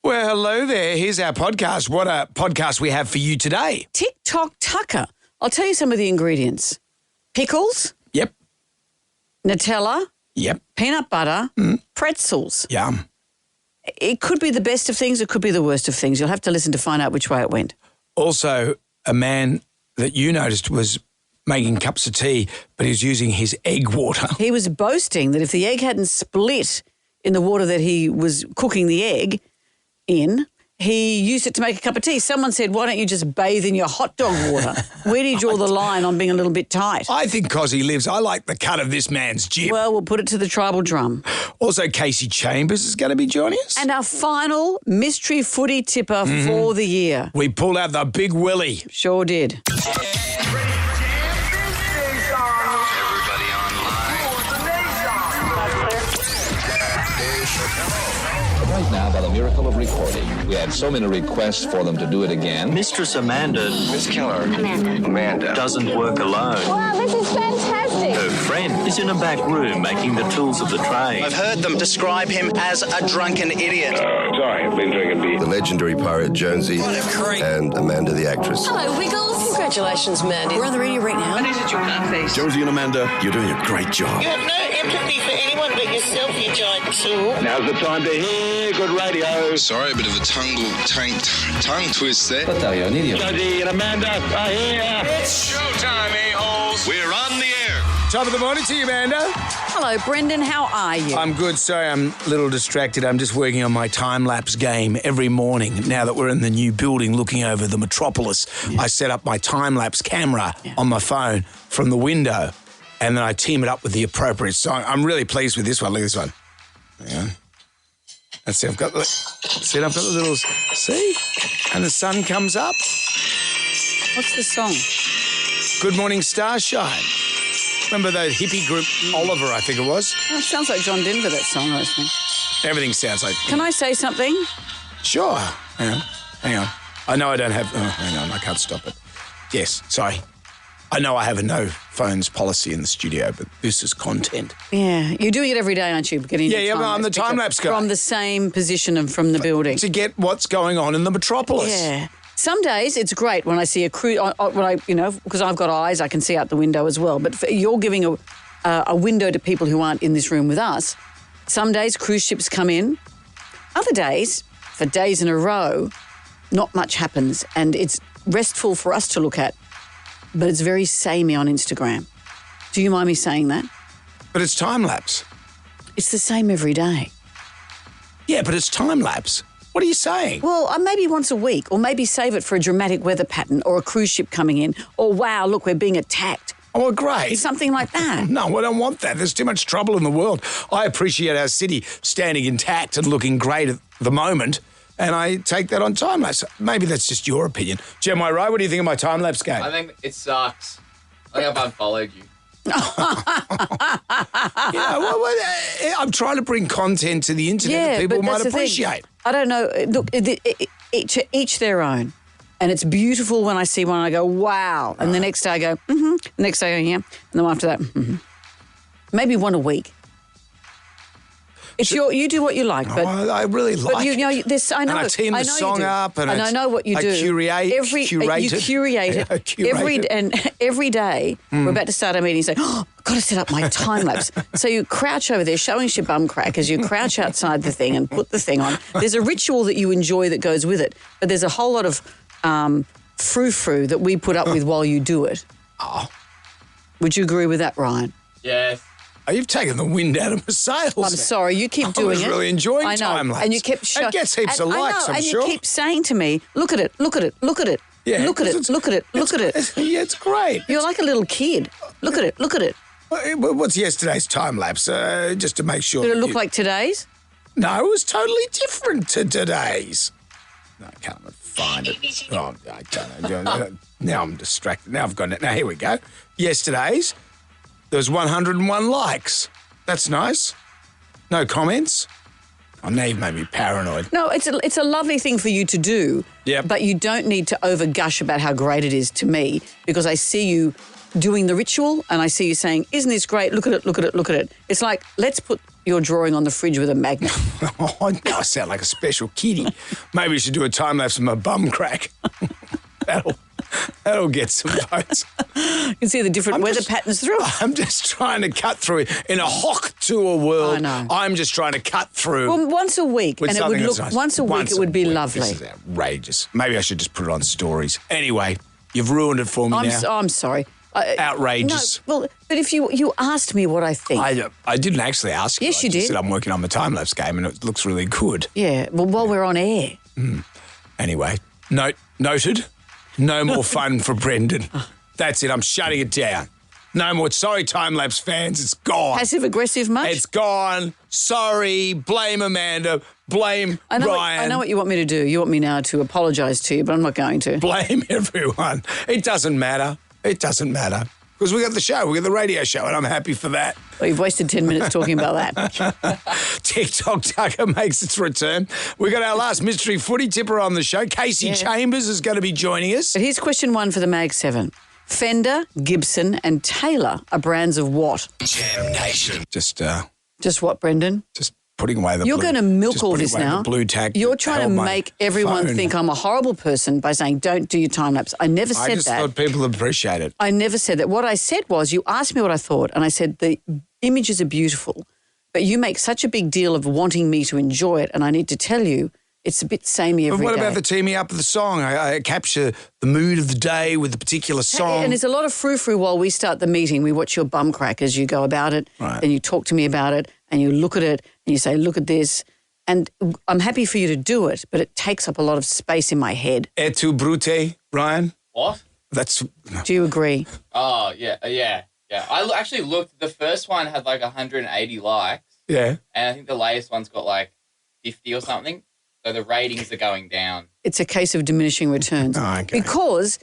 Well, hello there. Here's our podcast. What a podcast we have for you today. TikTok Tucker. I'll tell you some of the ingredients. Pickles. Yep. Nutella. Yep. Peanut butter. Pretzels. Yum. It could be the best of things. It could be the worst of things. You'll have to listen to find out which way it went. Also, a man that you noticed was making cups of tea, but he was using his egg water. He was boasting that if the egg hadn't split in the water that he was cooking the egg in, he used it to make a cup of tea. Someone said, why don't you just bathe in your hot dog water? Where do you draw the line on being a little bit tight? I think because he lives, I like the cut of this man's jib. Well, we'll put it to the tribal drum. Also, Casey Chambers is going to be joining us. And our final mystery footy tipper for the year. We pulled out the big willy. Sure did. Right now, by the miracle of recording, we had so many requests for them to do it again. Mistress Amanda. Miss Keller. Amanda. Doesn't work alone. Wow, this is fantastic. Her friend is in a back room making the tools of the trade. I've heard them describe him as a drunken idiot. Sorry, I've been drinking beer. The legendary pirate Jonesy and Amanda the actress. Hello, Wiggles. Congratulations, Mandy. We're on the radio right now. What is it, your cunt face? Jonesy and Amanda, you're doing a great job. You have no empathy for anyone but yourself, you giant tool. Now's the time to hear good radio. Sorry, a bit of a tongue twist there. But you're an idiot. Jonesy and Amanda are here. It's showtime, a-holes. We're on the air. Top of the morning to you, Amanda. Hello, Brendan. How are you? I'm good. Sorry, I'm a little distracted. I'm just working on my time-lapse game every morning. Now that we're in the new building looking over the metropolis, I set up my time-lapse camera on my phone from the window, and then I team it up with the appropriate song. I'm really pleased with this one. Look at this one. Hang on. Let's see, I've got the little, see? And the sun comes up. What's the song? Good Morning Starshine. Remember the hippie group, Oliver, I think it was? Oh, it sounds like John Denver, that song, I think. Everything sounds like... Can I say something? Sure. Hang on. I know I don't have... Oh, hang on, I can't stop it. Yes, sorry. I know I have a no phones policy in the studio, but this is content. Yeah. You're doing it every day, aren't you? Getting Yeah, I'm the time-lapse guy. From the same position and from the building. To get what's going on in the metropolis. Yeah. Some days it's great when I see a cruise, because I've got eyes, I can see out the window as well. But you're giving a window to people who aren't in this room with us. Some days cruise ships come in. Other days, for days in a row, not much happens. And it's restful for us to look at. But it's very samey on Instagram. Do you mind me saying that? But it's time-lapse. It's the same every day. Yeah, but it's time-lapse. What are you saying? Well, maybe once a week, or maybe save it for a dramatic weather pattern or a cruise ship coming in, or wow, look, we're being attacked. Oh, great. Something like that. No, I don't want that. There's too much trouble in the world. I appreciate our city standing intact and looking great at the moment, and I take that on time-lapse. Maybe that's just your opinion. Jim, am I right? What do you think of my time-lapse game? I think it sucks. I think I've unfollowed you. I'm trying to bring content to the internet that people might appreciate. I don't know. Look, each their own. And it's beautiful when I see one and I go, wow. And the next day I go, mm-hmm. The next day I go, yeah. And then after that, mm-hmm. Maybe one a week. It's you do what you like, but I really like. But you know, this I know. And I team the song up, and I know what you do. You curate it. Every day. We're about to start our meeting. You say, "Oh, I've got to set up my time lapse." So you crouch over there, showing us your bum crack as you crouch outside the thing and put the thing on. There's a ritual that you enjoy that goes with it, but there's a whole lot of frou-frou that we put up with while you do it. Oh, would you agree with that, Ryan? Yes. You've taken the wind out of my sails. I'm sorry, you keep doing it. I was really enjoying time-lapse. And you kept it gets heaps of likes, I'm sure. And you keep saying to me, look at it, look at it, look at it. Yeah, look at it, look at it, look at it. Yeah, it's great. You're like a little kid. Look at it, look at it. What's yesterday's time-lapse, just to make sure? Did it look like today's? No, it was totally different to today's. No, I can't find it. Oh, I can't. Now I'm distracted. Now I've got it. Now, here we go. Yesterday's, there was 101 likes. That's nice. No comments. Oh, now you've made me paranoid. No, it's a lovely thing for you to do. Yep. But you don't need to over-gush about how great it is to me, because I see you doing the ritual and I see you saying, isn't this great? Look at it, look at it, look at it. It's like, let's put your drawing on the fridge with a magnet. Oh, now I sound like a special kitty. Maybe you should do a time-lapse of my bum crack. That'll get some votes. You can see the different weather patterns through. I'm just trying to cut through it. In a Hawk Tour world, I know. I'm just trying to cut through. Well, once a week, with and it would something look that's nice. once a week. It would be lovely. This is outrageous. Maybe I should just put it on stories. Anyway, you've ruined it for me now. I'm sorry. Outrageous. No, well, but if you asked me what I think. I didn't actually ask you. Yes, I you just did. said I'm working on the time-lapse game and it looks really good. Yeah, well, while we're on air. Anyway, noted. No more fun for Brendan. That's it. I'm shutting it down. No more. Sorry, time-lapse fans. It's gone. Passive-aggressive much? It's gone. Sorry. Blame Amanda. Blame Ryan. I know what you want me to do. You want me now to apologise to you, but I'm not going to. Blame everyone. It doesn't matter. It doesn't matter. Because we got the show. We got the radio show, and I'm happy for that. Well, you've wasted 10 minutes talking about that. TikTok Tucker makes its return. We got our last mystery footy tipper on the show. Casey Chambers is going to be joining us. But here's question 1 for the Mag 7. Fender, Gibson and Taylor are brands of what? Jam Nation. Just what, Brendan? Just putting away the You're blue, going to milk just all putting this away now. The blue tack. You're trying to held my make everyone phone. think I'm a horrible person by saying, don't do your time-lapse. I never said that. I just thought people appreciate it. I never said that. What I said was, you asked me what I thought, and I said the images are beautiful, but you make such a big deal of wanting me to enjoy it, and I need to tell you, it's a bit samey every day. But what about the teaming up of the song? I capture the mood of the day with the particular song. And there's a lot of frou-frou while we start the meeting. We watch your bum crack as you go about it, and you talk to me about it, and you look at it, and you say, look at this. And I'm happy for you to do it, but it takes up a lot of space in my head. Et tu brute, Ryan? What? Do you agree? Oh, yeah. I actually looked. The first one had like 180 likes. Yeah. And I think the latest one's got like 50 or something. So the ratings are going down. It's a case of diminishing returns. Oh, okay. Because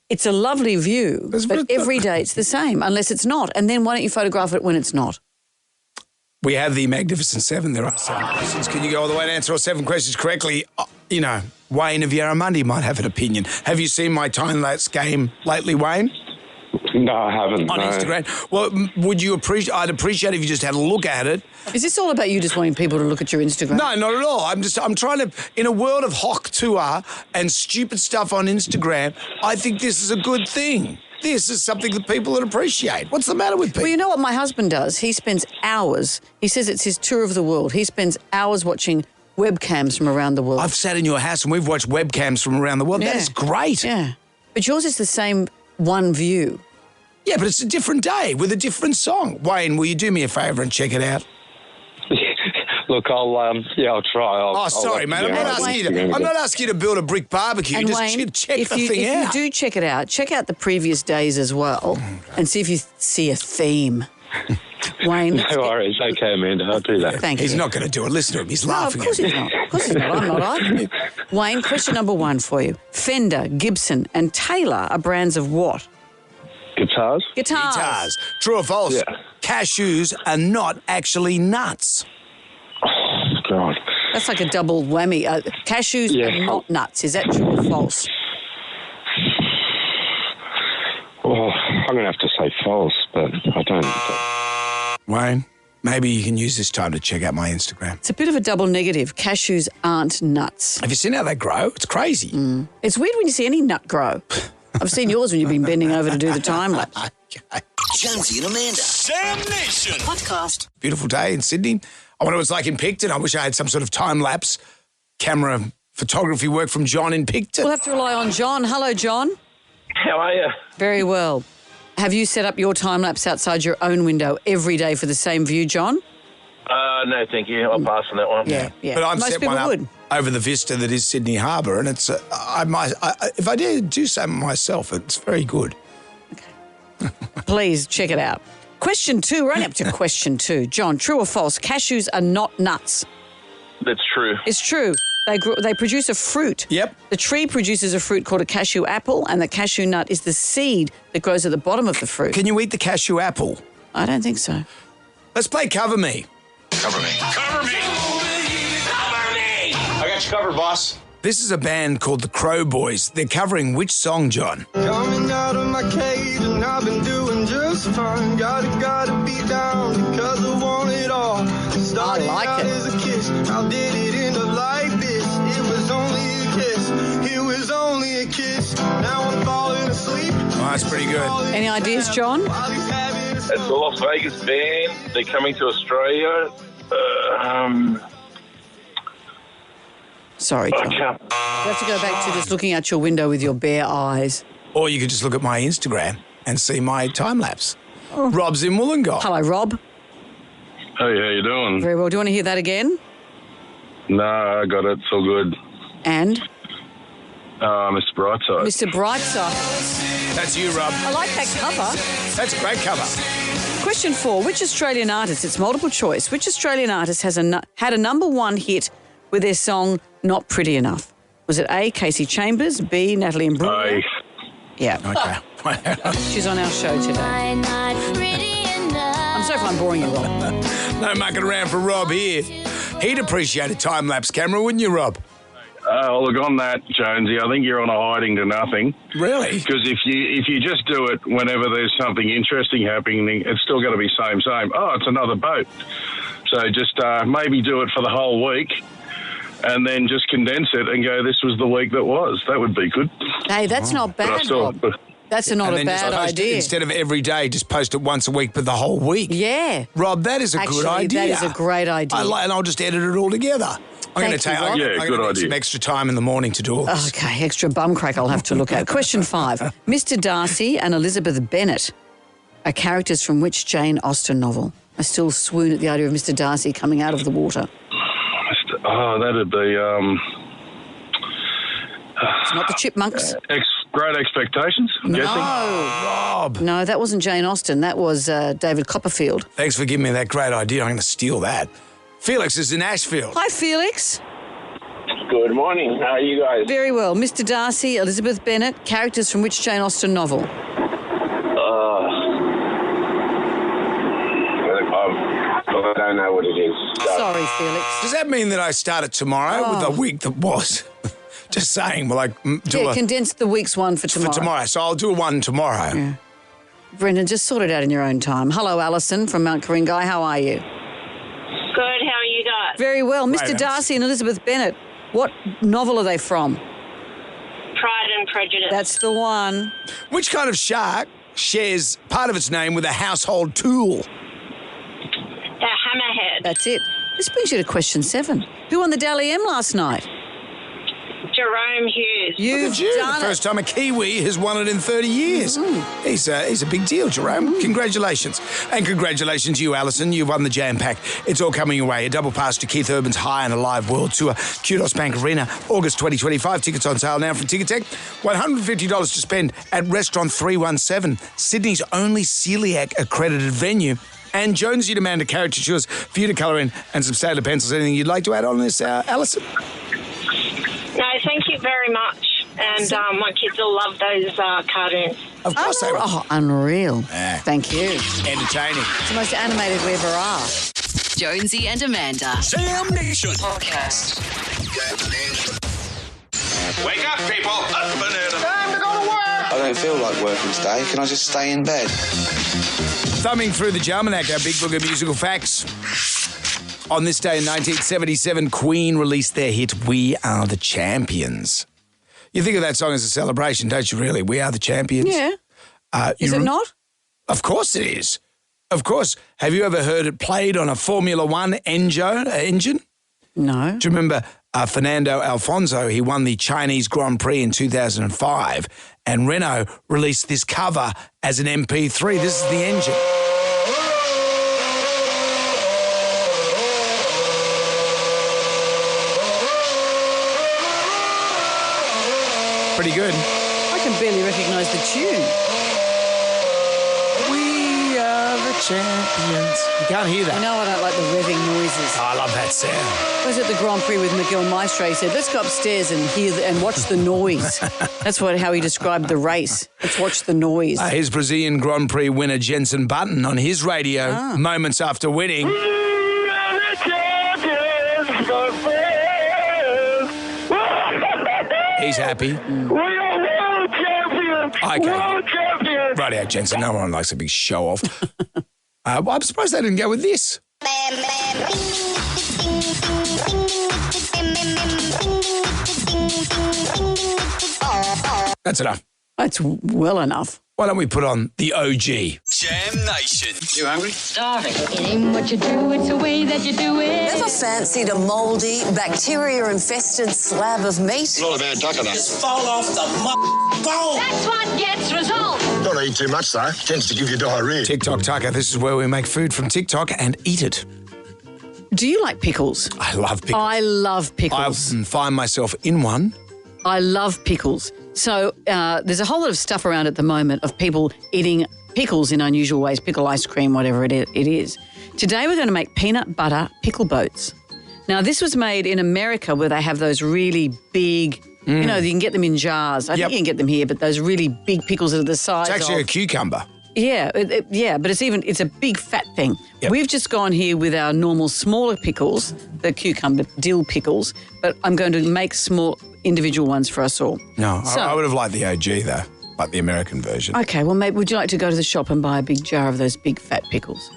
it's a lovely view, but every day it's the same, unless it's not. And then why don't you photograph it when it's not? We have the Magnificent Seven. There are 7 questions. Can you go all the way and answer all 7 questions correctly? Wayne of Yarramundi might have an opinion. Have you seen my time-lapse game lately, Wayne? No, I haven't. On Instagram? Well, I'd appreciate if you just had a look at it. Is this all about you just wanting people to look at your Instagram? No, not at all. I'm trying to, in a world of Hawk Tour and stupid stuff on Instagram, I think this is a good thing. This is something that people would appreciate. What's the matter with people? Well, you know what my husband does? He spends hours. He says it's his tour of the world. He spends hours watching webcams from around the world. I've sat in your house and we've watched webcams from around the world. Yeah. That is great. Yeah. But yours is the same one view. Yeah, but it's a different day with a different song. Wayne, will you do me a favour and check it out? Look, I'll try. Sorry, mate. I'm not asking you to build a brick barbecue. And just Wayne, check if the you thing out. do check it out, check out the previous days as well and see if you see a theme. Wayne. No worries. Okay, Amanda. I'll do that. Thank you. He's not going to do it. Listen to him. He's laughing No, of course at he's me. not. Of course he's not. I'm not either. Wayne, question number 1 for you. Fender, Gibson and Taylor are brands of what? Guitars? Guitars. True or false? Yeah. Cashews are not actually nuts. Oh, God. That's like a double whammy. Cashews are not nuts. Is that true or false? Oh, I'm going to have to say false, but I don't. Wayne, maybe you can use this time to check out my Instagram. It's a bit of a double negative. Cashews aren't nuts. Have you seen how they grow? It's crazy. It's weird when you see any nut grow. I've seen yours when you've been bending over to do the time lapse. Jonesy and Amanda. Sam Nation. Podcast. Beautiful day in Sydney. I wonder what it's like in Picton. I wish I had some sort of time-lapse camera photography work from John in Picton. We'll have to rely on John. Hello, John. How are you? Very well. Have you set up your time-lapse outside your own window every day for the same view, John? No, thank you. I'll pass on that one. Yeah. But I've Most set people one up would. over the vista that is Sydney Harbour, and it's if I dare do so myself, it's very good. Please check it out. Question 2. We're only up to question 2. John, true or false? Cashews are not nuts. That's true. It's true. They produce a fruit. Yep. The tree produces a fruit called a cashew apple, and the cashew nut is the seed that grows at the bottom of the fruit. Can you eat the cashew apple? I don't think so. Let's play Cover Me. Cover me. Cover me. cover, boss? This is a band called the Crow Boys. They're covering which song, John? Coming out of my cage and I've been doing just fine. Gotta be down because I want it all. Started out as a kiss. How did it end up like this? It was only a kiss. It was only a kiss. Now I'm falling asleep. Oh, that's pretty good. Any ideas, John? It's a Las Vegas band. They're coming to Australia. Sorry, John. You have to go back to just looking out your window with your bare eyes. Or you could just look at my Instagram and see my time lapse. Rob's in Wollongong. Hello, Rob. Hey, how you doing? Very well. Do you want to hear that again? No, I got it. It's all good. And? Mr. Brightside. Mr. Brightside. That's you, Rob. I like that cover. That's a great cover. Question 4. Which Australian artist, it's multiple choice, which Australian artist has had a number 1 hit with their song Not Pretty Enough? Was it A, Casey Chambers, B, Natalie Imbruglia? Yeah. Okay. She's on our show today. I'm sorry if I'm boring you, Rob. No mucking around for Rob here. He'd appreciate a time-lapse camera, wouldn't you, Rob? Look, on that, Jonesy, I think you're on a hiding to nothing. Really? Because if you just do it whenever there's something interesting happening, it's still going to be same. Oh, it's another boat. So just maybe do it for the whole week and then just condense it and go, this was the week that was. That would be good. Hey, that's not bad, Rob. That's not a bad idea. Instead of every day, just post it once a week, but the whole week. Yeah. Rob, that is a good idea. That is a great idea. And I'll just edit it all together. I'm going to take some extra time in the morning to do all this. Okay, extra bum crack I'll have to look at. Question 5. Mr. Darcy and Elizabeth Bennet are characters from which Jane Austen novel? I still swoon at the idea of Mr. Darcy coming out of the water. That'd be... it's not the Chipmunks. Great Expectations, I'm guessing. Rob. No, that wasn't Jane Austen. That was David Copperfield. Thanks for giving me that great idea. I'm going to steal that. Felix is in Ashfield. Hi, Felix. Good morning. How are you guys? Very well. Mr. Darcy, Elizabeth Bennet, characters from which Jane Austen novel? I don't know what it is. Sorry, Felix. Does that mean that I start it tomorrow with the week that was? Just saying, condense the week's one for tomorrow. For tomorrow, so I'll do one tomorrow. Yeah. Brendan, just sort it out in your own time. Hello, Alison from Mount Karingai. How are you? Good. How are you guys? Very well. Great, Mr. Darcy and Elizabeth Bennet, what novel are they from? Pride and Prejudice. That's the one. Which kind of shark shares part of its name with a household tool? The hammerhead. That's it. This brings you to question 7. Who won the Dally M last night? Jerome Hughes. You've done the first time a Kiwi has won it in 30 years. He's a big deal, Jerome. Congratulations. And congratulations you, Alison. You've won the Jam Pack. It's all coming your way. A double pass to Keith Urban's High and Alive World Tour, Kudos Bank Arena, August 2025. Tickets on sale now from Ticketek. $150 to spend at Restaurant 317, Sydney's only celiac accredited venue. And Jonesy and Amanda caricatures for you to colour in and some Sailor pencils. Anything you'd like to add on this, Alison? No, thank you very much. And my kids will love those cartoons. Of course they will. Oh, unreal. Yeah. Thank you. Entertaining. It's the most animated we ever are. Jonesy and Amanda. Sam Nation. Podcast. Wake up, people. Up and Time to go to work. I don't feel like working today. Can I just stay in bed? Thumbing through the Jarmanac, our big book of musical facts. On this day in 1977, Queen released their hit, We Are the Champions. You think of that song as a celebration, don't you, really? We Are the Champions. Yeah. Is it not? Of course it is. Of course. Have you ever heard it played on a Formula One engine? No. Do you remember Fernando Alfonso? He won the Chinese Grand Prix in 2005, and Renault released this cover as an MP3. This is the engine. Pretty good. I can barely recognise the tune. We are the champions. You can't hear that. I know I don't like the revving noises. Oh, I love that sound. I was at the Grand Prix with Miguel Maestre. He said, let's go upstairs and hear and watch the noise. That's how he described the race. Let's watch the noise. His Brazilian Grand Prix winner Jenson Button on his radio moments after winning. He's happy. We are world champions! Okay. World champions! Rightio, Jensen. No one likes a big show-off. Well, I'm surprised they didn't go with this. That's enough. That's well enough. Why don't we put on the OG? Jam Nation. You hungry? Starving. It ain't what you do, it's the way that you do it. Ever fancied a mouldy, bacteria-infested slab of meat? Not a bad duck enough. Just fall off the bone. That's what gets results. Don't eat too much, though. Tends to give you diarrhea. TikTok Tucker. This is where we make food from TikTok and eat it. Do you like pickles? I love pickles. I love I pickles. find myself in one. I love pickles. So there's a whole lot of stuff around at the moment of people eating pickles in unusual ways, pickle ice cream, whatever it is. Today we're going to make peanut butter pickle boats. Now, this was made in America where they have those really big, you know, you can get them in jars. I think you can get them here, but those really big pickles that are the size It's actually of... a cucumber. Yeah, but it's a big fat thing. Yep. We've just gone here with our normal smaller pickles, the cucumber dill pickles, but I'm going to make small individual ones for us all. No, So- I would have liked the OG though, like the American version. Okay, well, maybe would you like to go to the shop and buy a big jar of those big fat pickles?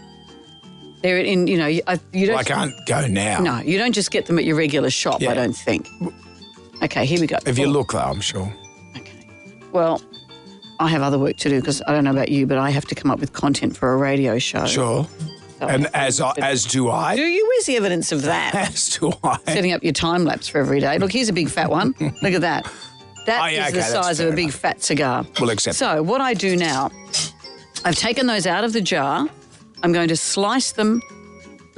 They're in, you don't... I can't go now. No, you don't just get them at your regular shop, Yeah. I don't think. Okay, here we go. If you look though, I'm sure. Well, I have other work to do because I don't know about you, but I have to come up with content for a radio show. Sure. And as do I. Do you? Where's the evidence of that? As do I. Setting up your time lapse for every day. Look, here's a big fat one. Look at that. That is the that's size of fair a big enough. fat cigar. We'll accept So what I do now, I've taken those out of the jar. I'm going to slice them.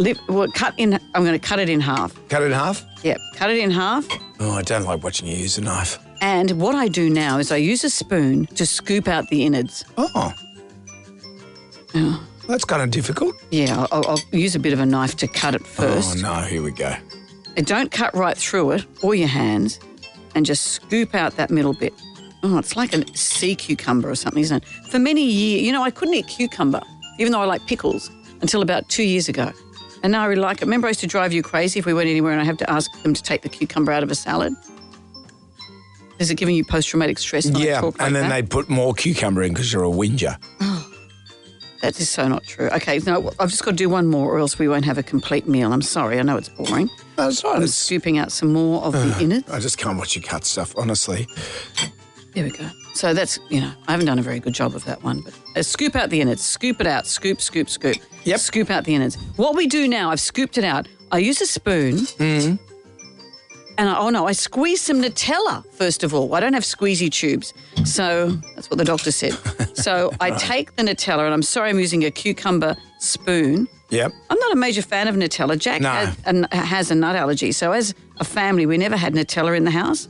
I'm going to cut it in half. Cut it in half? Yep, cut it in half. Oh, I don't like watching you use a knife. And what I do now is I use a spoon to scoop out the innards. Oh. That's kind of difficult. Yeah, I'll use a bit of a knife to cut it first. Oh, no, here we go. And don't cut right through it or your hands and just scoop out that middle bit. Oh, it's like a sea cucumber or something, isn't it? For many years, I couldn't eat cucumber, even though I like pickles, until about 2 years ago. And now I really like it. Remember I used to drive you crazy if we went anywhere and I have to ask them to take the cucumber out of a salad? Is it giving you post-traumatic stress when I talk like and then that? they put more cucumber in because you're a whinger. That is so not true. Okay, no, I've just got to do one more or else we won't have a complete meal. I'm sorry, I know it's boring. That's right. I'm scooping out some more of the innards. I just can't watch you cut stuff, honestly. There we go. So that's, I haven't done a very good job of that one. But scoop out the innards. Scoop it out. Scoop, scoop, scoop. Yep. Scoop out the innards. What we do now, I've scooped it out. I use a spoon. And I squeeze some Nutella, first of all. I don't have squeezy tubes. So that's what the doctor said. So I take the Nutella, and I'm sorry I'm using a cucumber spoon. Yep. I'm not a major fan of Nutella. Jack has a nut allergy. So as a family, we never had Nutella in the house.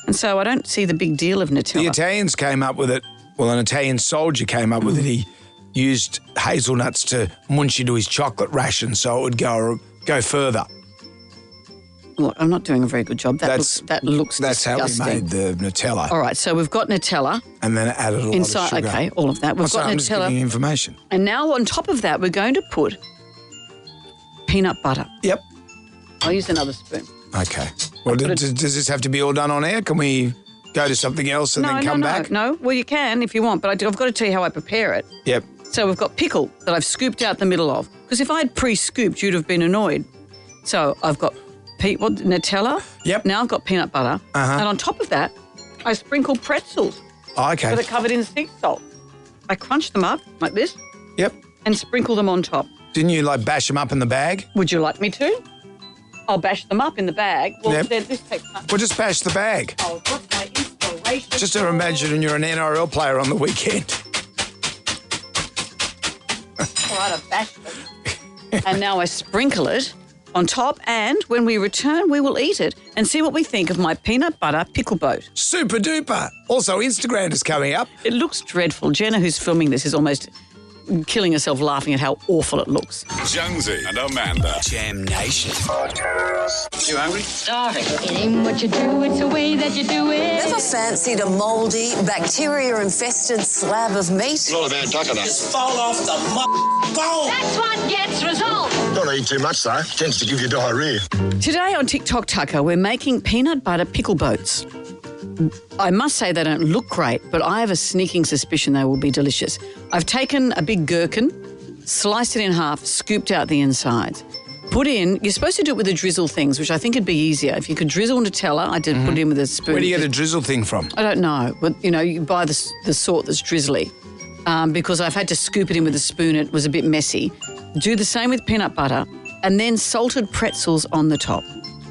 And so I don't see the big deal of Nutella. The Italians came up with it. Well, an Italian soldier came up with it. He used hazelnuts to munch into his chocolate ration so it would go further. Look, I'm not doing a very good job. That looks That's disgusting. how we made the Nutella. All right, so we've got Nutella. And then added a lot inside, of sugar. okay, all of that. We've got I'm just Nutella. giving you information. And now on top of that, we're going to put peanut butter. Yep. I'll use another spoon. Okay. Well, does this have to be all done on air? Can we go to something else and then come back? No. Well, you can if you want, but I've got to tell you how I prepare it. Yep. So we've got pickle that I've scooped out the middle of. Because if I'd pre-scooped, you'd have been annoyed. So I've got Nutella. Yep. Now I've got peanut butter. And on top of that, I sprinkle pretzels. Oh, okay. That are covered in sea salt. I crunch them up like this. Yep. And sprinkle them on top. Didn't you bash them up in the bag? Would you like me to? I'll bash them up in the bag. Well, Yep. then this takes time. Well, just bash the bag. Oh, what's my inspiration? Just to imagine you're an NRL player on the weekend. All right, I've bashed them. And now I sprinkle it on top, and when we return, we will eat it and see what we think of my peanut butter pickle boat. Super duper. Also, Instagram is coming up. It looks dreadful. Jenna, who's filming this, is almost killing herself laughing at how awful it looks. Jonesy and Amanda. Jam Nation. You hungry? Starving. It ain't what you do, it's the way that you do it. Ever fancied a mouldy, bacteria-infested slab of meat? Not a bad duck enough. Just fall off the bone. That's what gets results. Don't eat too much, though. Tends to give you diarrhea. Today on TikTok Tucker, we're making peanut butter pickle boats. I must say they don't look great, but I have a sneaking suspicion they will be delicious. I've taken a big gherkin, sliced it in half, scooped out the insides. Put in, you're supposed to do it with the drizzle things, which I think would be easier. If you could drizzle Nutella, I did put it in with a spoon. Where do you get a drizzle thing from? I don't know, but, you buy the sort that's drizzly. Because I've had to scoop it in with a spoon. It was a bit messy. Do the same with peanut butter and then salted pretzels on the top.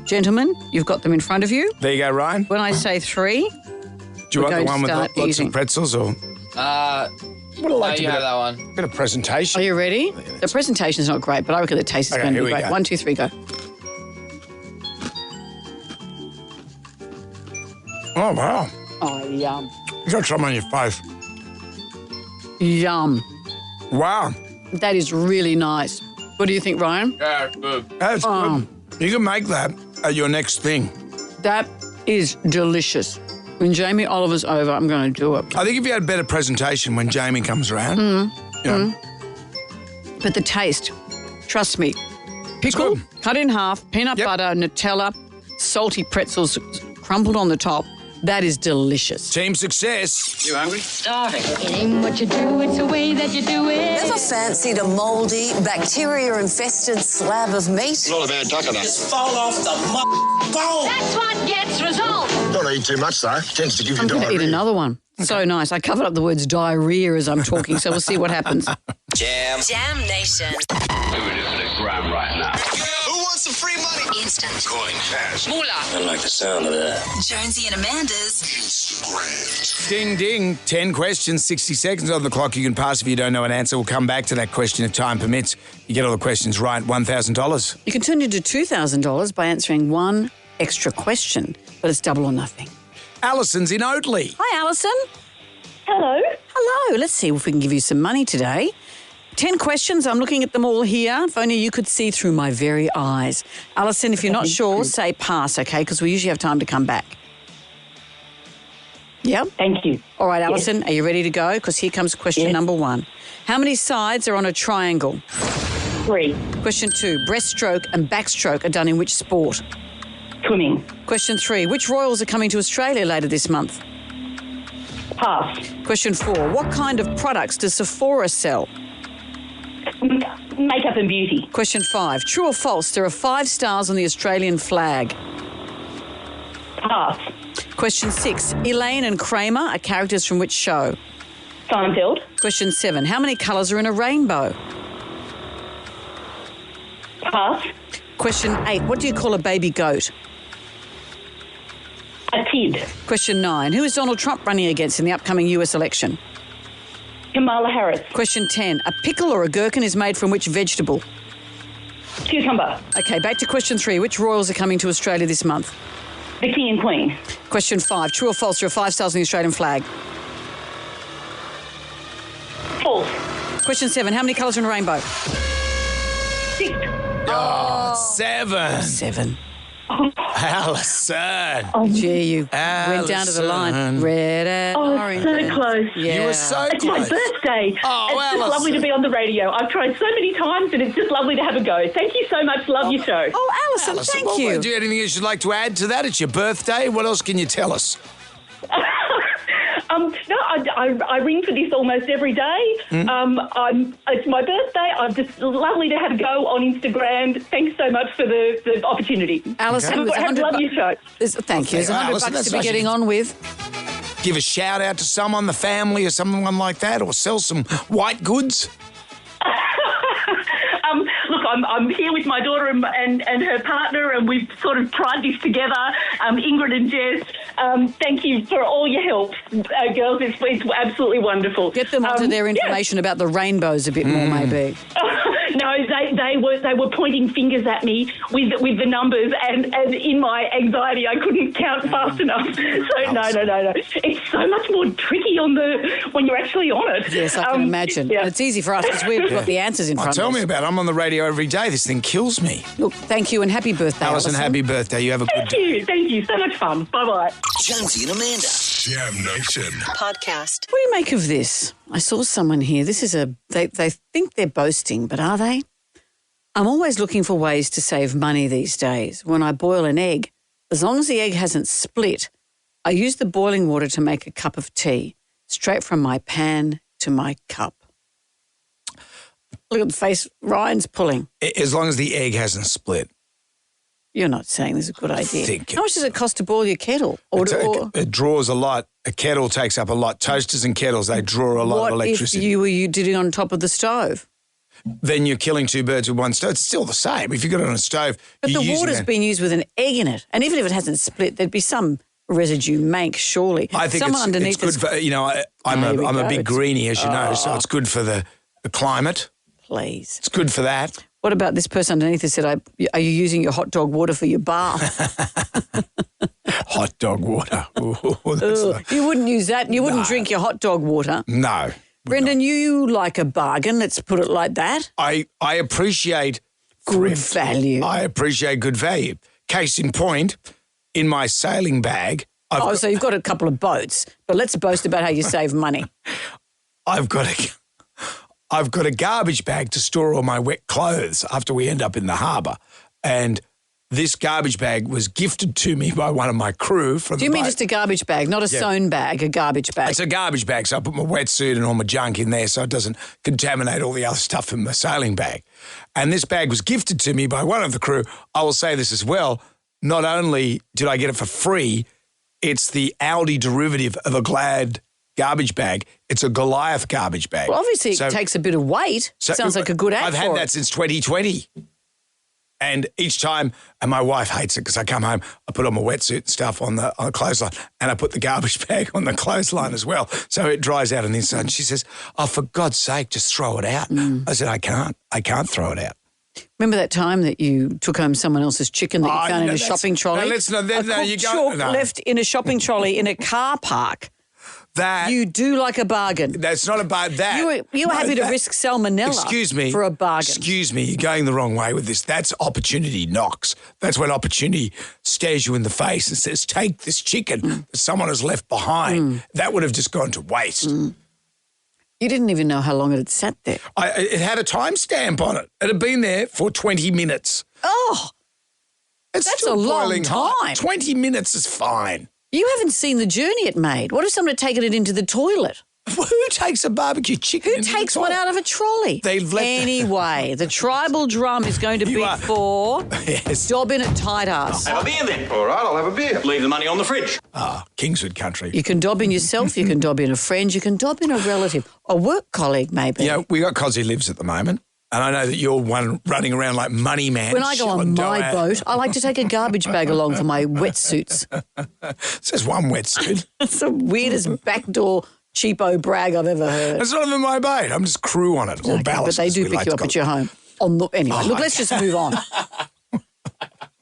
Gentlemen, you've got them in front of you. There you go, Ryan. When I say 3, do you want the one with lots of pretzels or? Would have liked you have that one. Bit of presentation. Are you ready? The presentation's not great, but I reckon the taste is going to be great. Go. 1, 2, 3, go. Oh, wow. Oh, yum. You got some on your face. Yum. Wow. That is really nice. What do you think, Ryan? Yeah, it's good. That's good. You can make that at your next thing. That is delicious. When Jamie Oliver's over, I'm going to do it. I think if you had better presentation when Jamie comes around. But the taste, trust me. Pickle, cut in half, peanut butter, Nutella, salty pretzels crumbled on the top. That is delicious. Team success. You hungry? Starving. It ain't what you do, it's the way that you do it. Never fancied a mouldy, bacteria-infested slab of meat? Not a bad duck enough. Just fall off the bone. That's what gets results. Don't eat too much, though. Tends to give you I'm going to eat diarrhea. another one. So nice. I covered up the words diarrhea as I'm talking, so we'll see what happens. Jam Nation. We're doing a gram right now. Who wants some free money? Instant. Coin cash. Moolah. I like the sound of that. Jonesy and Amanda's Instagram. Ding, ding. 10 questions, 60 seconds on the clock. You can pass if you don't know an answer. We'll come back to that question if time permits. You get all the questions right, $1,000. You can turn into $2,000 by answering one extra question, but it's double or nothing. Alison's in Oatley. Hi, Alison. Hello. Hello. Let's see if we can give you some money today. 10 questions. I'm looking at them all here. If only you could see through my very eyes. Alison, if you're not sure, say pass, okay? Because we usually have time to come back. Yep. Thank you. All right, Alison, are you ready to go? Because here comes question number 1. How many sides are on a triangle? 3. Question 2. Breaststroke and backstroke are done in which sport? Swimming. Question 3. Which royals are coming to Australia later this month? Pass. Question 4. What kind of products does Sephora sell? Makeup and beauty. Question 5. True or false, there are 5 stars on the Australian flag? Pass. Question 6. Elaine and Kramer are characters from which show? Seinfeld. Question 7. How many colours are in a rainbow? Pass. Question 8. What do you call a baby goat? A kid. Question 9. Who is Donald Trump running against in the upcoming US election? Kamala Harris. Question 10. A pickle or a gherkin is made from which vegetable? Cucumber. Okay, back to question 3. Which royals are coming to Australia this month? The King and Queen. Question 5. True or false, there are 5 stars on the Australian flag? False. Question 7. How many colours are in a rainbow? 6. Oh, 7. 7. Alison. Oh, gee, you went down to the line. Red and orange. So close. Yeah. You were so It's close. my birthday. Oh, it's just Alison. lovely to be on the radio. I've tried so many times and it's just lovely to have a go. Thank you so much. Love your show. Oh, Alison, thank well, you. Do you have anything you would like to add to that? It's your birthday. What else can you tell us? No, I ring for this almost every day. It's my birthday. I'm just lovely to have a go on Instagram. Thanks so much for the opportunity. Alison, I love your show. Thank you. There's $100 Alison, to that's be nice. getting on with. Give a shout out to someone, the family or someone like that, or sell some white goods? Look, I'm here with my daughter and her partner, and we've sort of tried this together. Ingrid and Jess, thank you for all your help, girls. It's absolutely wonderful. Get them onto their information about the rainbows a bit more, maybe. No, they were pointing fingers at me with the numbers, and in my anxiety, I couldn't count fast enough. So no. It's so much more tricky when you're actually on it. Yes, I can imagine. Yeah. And it's easy for us because we've got the answers in front of us. Tell me about it. I'm on the radio every day. This thing kills me. Look, thank you and happy birthday, Alison, happy birthday. You have a good day. Thank you. So much fun. Bye-bye. Jonesy and Amanda. Jam Nation. Podcast. What do you make of this? I saw someone here. This is they think they're boasting, but are they? I'm always looking for ways to save money these days. When I boil an egg, as long as the egg hasn't split, I use the boiling water to make a cup of tea, straight from my pan to my cup. Look at the face Ryan's pulling. As long as the egg hasn't split. You're not saying this is a good idea. think How much does it cost to boil your kettle? It draws a lot. A kettle takes up a lot. Toasters and kettles, they draw a lot of electricity. What if you did it on top of the stove? Then you're killing two birds with one stone. It's still the same. If you got it on a stove, but the water's been used with an egg in it, and even if it hasn't split, there'd be some residue make, surely. I think it's good for, I'm a big greenie, as you know, so it's good for the climate. Please. It's good for that. What about this person underneath who said, are you using your hot dog water for your bath? Hot dog water. You wouldn't use that. You wouldn't drink your hot dog water. No. Brendan, you like a bargain. Let's put it like that. I appreciate good value. I appreciate good value. Case in point, in my sailing bag. So you've got a couple of boats, but let's boast about how you save money. I've got a garbage bag to store all my wet clothes after we end up in the harbour. And this garbage bag was gifted to me by one of my crew from Do you mean just a garbage bag, not a sewn bag, a garbage bag? It's a garbage bag, so I put my wetsuit and all my junk in there so it doesn't contaminate all the other stuff in my sailing bag. And this bag was gifted to me by one of the crew. I will say this as well. Not only did I get it for free, it's the Aldi derivative of a Glad garbage bag. It's a Goliath garbage bag. Well, obviously it takes a bit of weight. Sounds like a good ad I've had that since 2020. And each time, and my wife hates it because I come home, I put on my wetsuit and stuff on the clothesline, and I put the garbage bag on the clothesline as well. So it dries out on the inside. And she says, oh, for God's sake, just throw it out. I said, I can't throw it out. Remember that time that you took home someone else's chicken that you found in a shopping trolley? Left in a shopping trolley in a car park. That you do like a bargain. That's not about that. You were happy to risk salmonella for a bargain. Excuse me, you're going the wrong way with this. That's opportunity knocks. That's when opportunity stares you in the face and says, take this chicken that someone has left behind. That would have just gone to waste. You didn't even know how long it had sat there. It had a timestamp on it. It had been there for 20 minutes. Oh, that's a long time. 20 minutes is fine. You haven't seen the journey it made. What if someone had taken it into the toilet? Who takes a barbecue chicken Who takes one out of a trolley? Anyway, the tribal drum is going to be for Dobbin at Tight Ass. Have a beer then. All right, I'll have a beer. Leave the money on the fridge. Kingswood country. You can dob in yourself, you can dob in a friend, you can dob in a relative, a work colleague maybe. Yeah, we got Cos who lives at the moment. And I know that you're one running around like money man. When I go on my boat, I like to take a garbage bag along for my wetsuits. It's just one wetsuit. It's the weirdest backdoor cheapo brag I've ever heard. It's not even my boat. I'm just crew on it or ballast. But they do pick you up at your home. Anyway, look, let's just move on.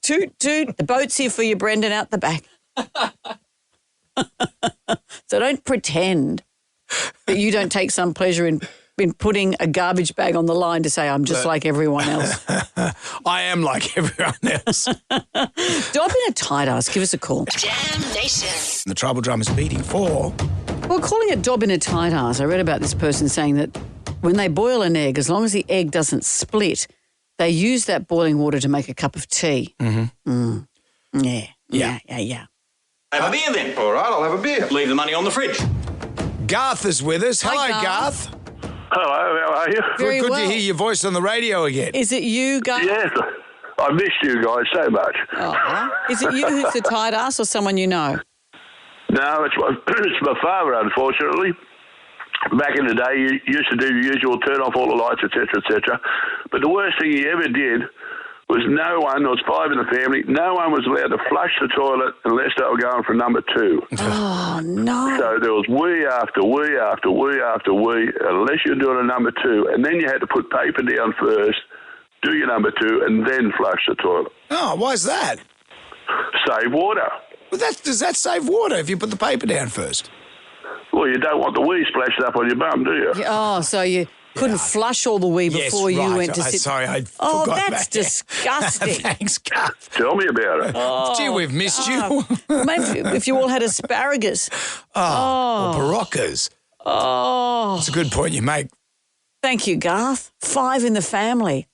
Toot, toot. The boat's here for you, Brendan, out the back. So don't pretend that you don't take some pleasure in putting a garbage bag on the line to say, I'm just like everyone else. I am like everyone else. Dobbin a Tight Ass, give us a call. Jam Nation. The tribal drum is beating for. Well, calling it Dobbin a Tight Ass, I read about this person saying that when they boil an egg, as long as the egg doesn't split, they use that boiling water to make a cup of tea. Yeah. Have a beer then. All right, I'll have a beer. Leave the money on the fridge. Garth is with us. Hello, Garth. Hello, how are you? Very good well. to hear your voice on the radio again. Is it you, Garth? Yes, I missed you guys so much. Is it you who's the tight ass or someone you know? No, it's my father, unfortunately. Back in the day, you used to do the usual, turn off all the lights, etc., etc. But the worst thing he ever did was there was 5 in the family, no one was allowed to flush the toilet unless they were going for number 2. Oh, no. So there was wee after wee after wee after wee, unless you're doing a number 2. And then you had to put paper down first, do your number 2, and then flush the toilet. Oh, why is that? Save water. Well, does that save water if you put the paper down first? Well, you don't want the wee splashed up on your bum, do you? Oh, so you couldn't flush all the wee before you went to sit. Sorry, I forgot. Oh, that's disgusting. Thanks, Garth. Tell me about it. Oh, gee, we've missed you. Maybe if you all had asparagus. Or barocas. Oh. It's a good point you make. Thank you, Garth. 5 in the family.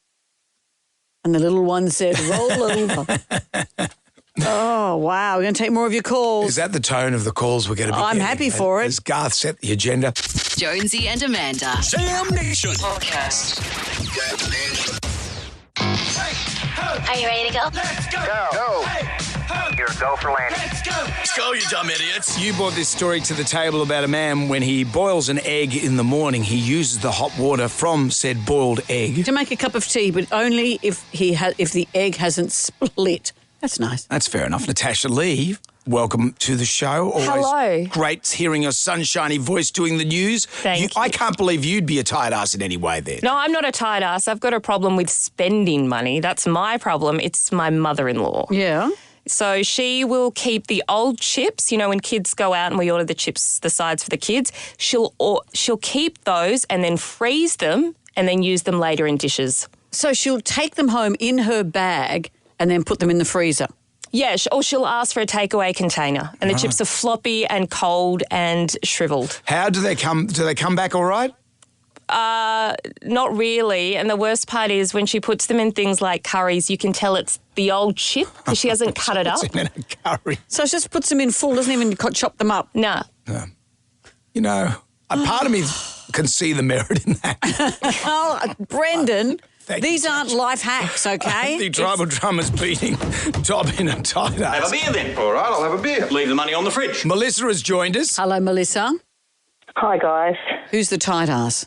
And the little one said, roll over. Oh, wow. We're going to take more of your calls. Is that the tone of the calls we're going to be I'm getting happy for it. As Garth set the agenda. Jonesy and Amanda. Jam Nation Podcast. Are you ready to go? Let's go. Go. Here, go for landing. Let's go, you dumb idiots. You brought this story to the table about a man when he boils an egg in the morning, he uses the hot water from said boiled egg to make a cup of tea, but only if the egg hasn't split. That's nice. That's fair enough. Natasha Lee, welcome to the show. Always Hello. Great hearing your sunshiny voice doing the news. Thank you. I can't believe you'd be a tight ass in any way there. No, I'm not a tight ass. I've got a problem with spending money. That's my problem. It's my mother-in-law. Yeah. So she will keep the old chips, when kids go out and we order the chips, the sides for the kids, she'll keep those and then freeze them and then use them later in dishes. So she'll take them home in her bag and then put them in the freezer? Yeah, or she'll ask for a takeaway container and the chips are floppy and cold and shriveled. How do they come? Do they come back all right? Not really. And the worst part is when she puts them in things like curries, you can tell it's the old chip because she hasn't cut it up. Puts them in a curry. So she just puts them in full, doesn't even chop them up? No. Part of me can see the merit in that. Oh, Brendan, these aren't life hacks, okay? The tribal drummer's beating Dobbin and tight ass. Have a beer then. All right, I'll have a beer. Leave the money on the fridge. Melissa has joined us. Hello, Melissa. Hi, guys. Who's the tight ass?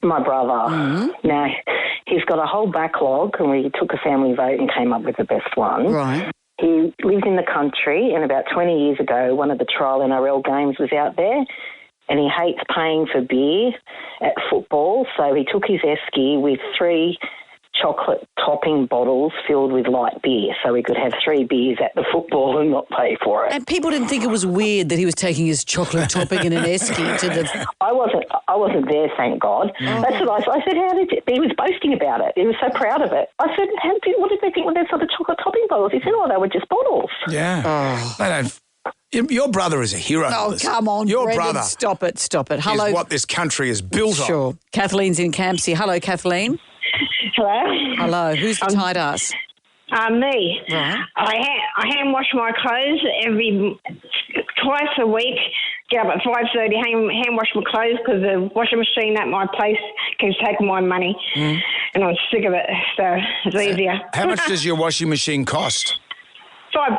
My brother. Mm-hmm. Now, he's got a whole backlog, and we took a family vote and came up with the best one. Right. He lives in the country, and about 20 years ago, one of the trial NRL games was out there, and he hates paying for beer at football, so he took his esky with 3 chocolate topping bottles filled with light beer, so he could have 3 beers at the football and not pay for it. And people didn't think it was weird that he was taking his chocolate topping in an esky to the... I wasn't there, thank God. Oh. That's what I said, how did you... He was boasting about it. He was so proud of it. I said, what did they think when they saw the chocolate topping bottles? He said, they were just bottles. Yeah. Oh. They don't... Your brother is a hero. Oh, Melissa. come on, Your Brendan, brother stop it. Hello. is what this country is built on. Sure. Kathleen's in Campsie. Hello, Kathleen. Hello. Hello. Who's the tight ass? Me. Right. I hand wash my clothes twice a week. Get up at 5:30, hand wash my clothes because the washing machine at my place keeps taking my money, and I'm sick of it. So it's easier. How much does your washing machine cost? $5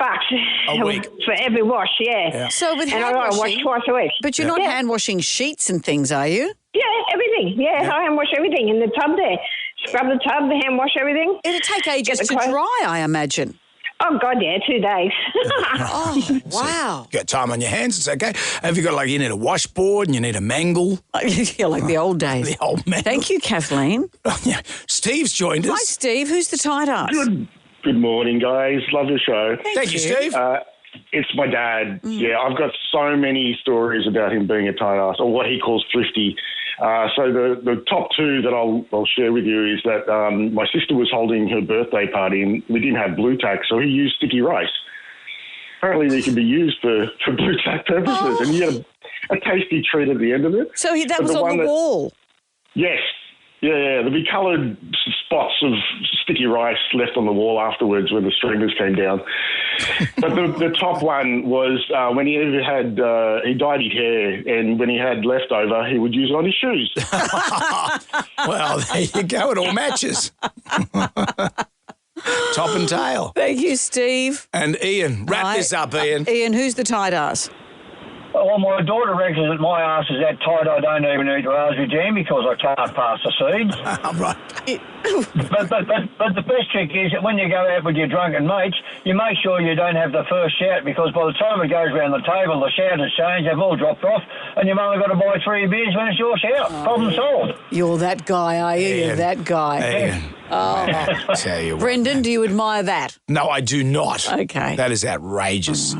a week for every wash. Yeah. So with and hand I wash washing, twice a week. but you're not hand washing sheets and things, are you? Yeah, everything. Yeah, I hand wash everything in the tub there. Scrub the tub, hand wash everything. It'll take ages to dry, I imagine. Oh, God, yeah, 2 days. Oh, wow. You got time on your hands, it's okay. Have you got, you need a washboard and you need a mangle? Yeah, like the old days. The old mangle. Thank you, Kathleen. Yeah. Steve's joined us. Hi, Steve. Who's the tight ass? Good morning, guys. Love the show. Thank you, Steve. It's my dad. Yeah, I've got so many stories about him being a tight ass, or what he calls thrifty. So the top 2 that I'll share with you is that my sister was holding her birthday party and we didn't have blue tack, so he used sticky rice. Apparently they can be used for blue tack purposes, and you get a tasty treat at the end of it. So that was on the wall? Yes. Yeah, there'd be coloured spots of sticky rice left on the wall afterwards when the streamers came down. But the top one was when he dyed his hair, and when he had leftover, he would use it on his shoes. Well, there you go. It all matches. Top and tail. Thank you, Steve. And Ian. Wrap this up, Ian. Ian, who's the tight ass? Well, my daughter reckons that my ass is that tight I don't even eat raspberry jam because I can't pass the seeds. Right. But the best trick is that when you go out with your drunken mates, you make sure you don't have the first shout, because by the time it goes around the table, the shout has changed, they've all dropped off, and you've only got to buy 3 beers when it's your shout. Problem solved. You're that guy, are you? You're that guy. Ian. Oh. Tell you what. Brendan, do you admire that? No, I do not. Okay. That is outrageous.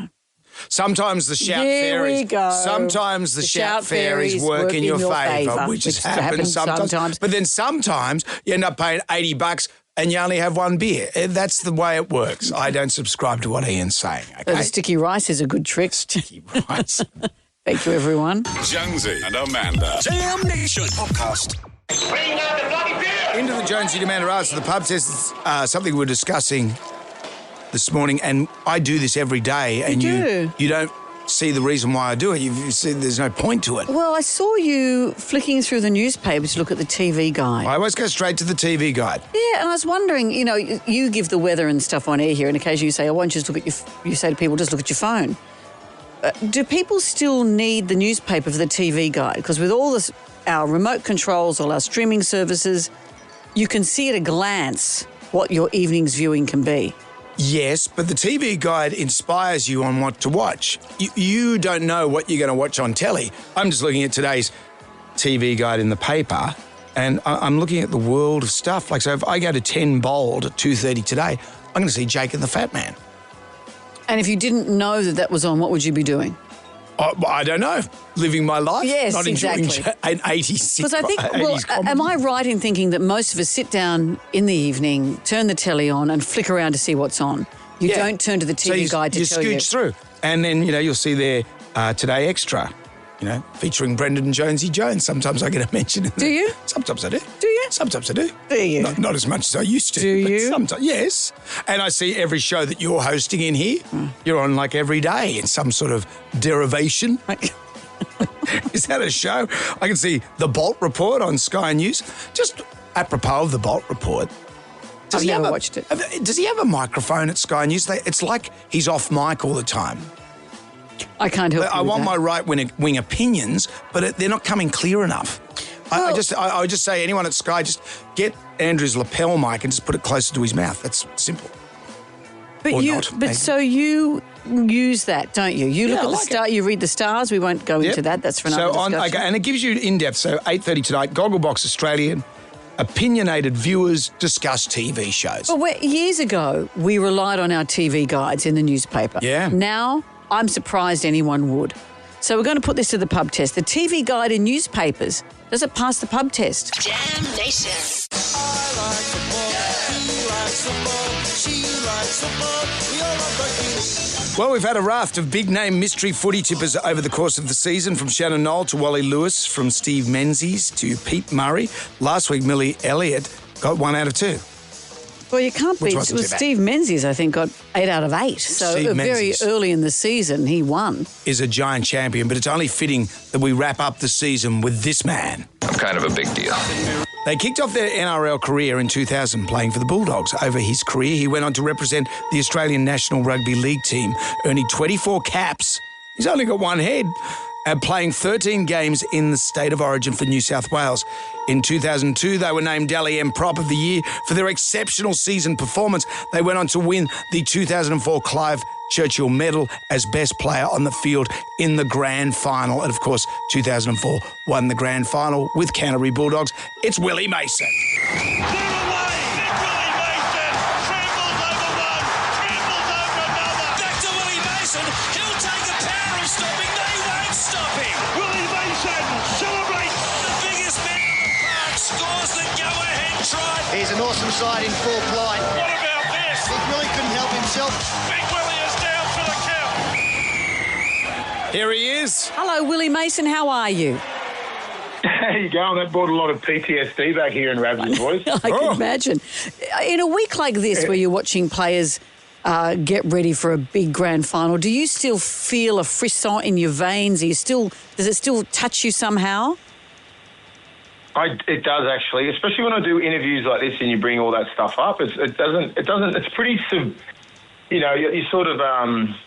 Sometimes the shout Here fairies. we go. Sometimes the shout fairies work in your favour, which has happened sometimes. But then sometimes you end up paying $80 and you only have 1 beer. That's the way it works. I don't subscribe to what Ian's saying. Okay? The sticky rice is a good trick. Sticky rice. Thank you, everyone. Jonesy and Amanda. Jam Nation Podcast. Bring out the bloody beer! Into the Jonesy and Amanda Arts of the pub says something we're discussing this morning, and I do this every day, and you don't see the reason why I do it. You see there's no point to it. Well, I saw you flicking through the newspapers to look at the TV guide. I always go straight to the TV guide. Yeah, and I was wondering, you give the weather and stuff on air here, and occasionally you say, why don't you just look at you say to people, just look at your phone. Do people still need the newspaper for the TV guide? Because with all this, our remote controls, all our streaming services, you can see at a glance what your evening's viewing can be. Yes, but the TV guide inspires you on what to watch. You don't know what you're going to watch on telly. I'm just looking at today's TV guide in the paper, and I'm looking at the world of stuff. Like, so if I go to 10 Bold at 2:30 today, I'm going to see Jake and the Fat Man. And if you didn't know that was on, what would you be doing? I don't know. Living my life. Yes, not exactly. Enjoying an 80s Because I think, am I right in thinking that most of us sit down in the evening, turn the telly on and flick around to see what's on? You don't turn to the TV guide to tell you. You scooch through. And then, you'll see there Today Extra, featuring Brendan Jonesy Jones. Sometimes I get a mention. Do you? Sometimes I do. Do you? Sometimes I do. Do you? Not as much as I used to. Do you? Sometimes, yes. And I see every show that you're hosting in here. You're on like every day in some sort of derivation. Is that a show? I can see the Bolt Report on Sky News. Just apropos of the Bolt Report. I've never watched it. Does he have a microphone at Sky News? It's like he's off mic all the time. I can't help you I with want that. my right-wing opinions, but they're not coming clear enough. I would just say anyone at Sky, just get Andrew's lapel mic and just put it closer to his mouth. That's simple. So you use that, don't you? You look at the star. You read the stars. We won't go into that. That's for another discussion. And it gives you in-depth. So 8:30 tonight, Gogglebox Australian, opinionated viewers discuss TV shows. Well, years ago, we relied on our TV guides in the newspaper. Yeah. Now, I'm surprised anyone would. So we're going to put this to the pub test. The TV guide in newspapers, does it pass the pub test? Jam Nation. Well, we've had a raft of big-name mystery footy tippers over the course of the season, from Shannon Knoll to Wally Lewis, from Steve Menzies to Pete Murray. Last week, Millie Elliott got 1 out of 2. Well, you can't beat. It was Steve Menzies, I think, got 8 out of 8. So very early in the season, he won. Is a giant champion, but it's only fitting that we wrap up the season with this man. I'm kind of a big deal. They kicked off their NRL career in 2000 playing for the Bulldogs. Over his career, he went on to represent the Australian National Rugby League team, earning 24 caps. He's only got one head. Playing 13 games in the state of origin for New South Wales. In 2002, they were named Dally M Prop of the Year for their exceptional season performance. They went on to win the 2004 Clive Churchill Medal as best player on the field in the grand final. And, of course, 2004 won the grand final with Canterbury Bulldogs. It's Willie Mason. He's an awesome side in full flight. What about this? Big Willie couldn't help himself. Big Willie is down for the count. Here he is. Hello, Willie Mason. How are you? How you going? That brought a lot of PTSD back here in Rabs' voice. I can imagine. In a week like this, where you're watching players get ready for a big grand final, do you still feel a frisson in your veins? Does it still touch you somehow? It does, actually, especially when I do interviews like this and you bring all that stuff up. It's pretty, you sort of,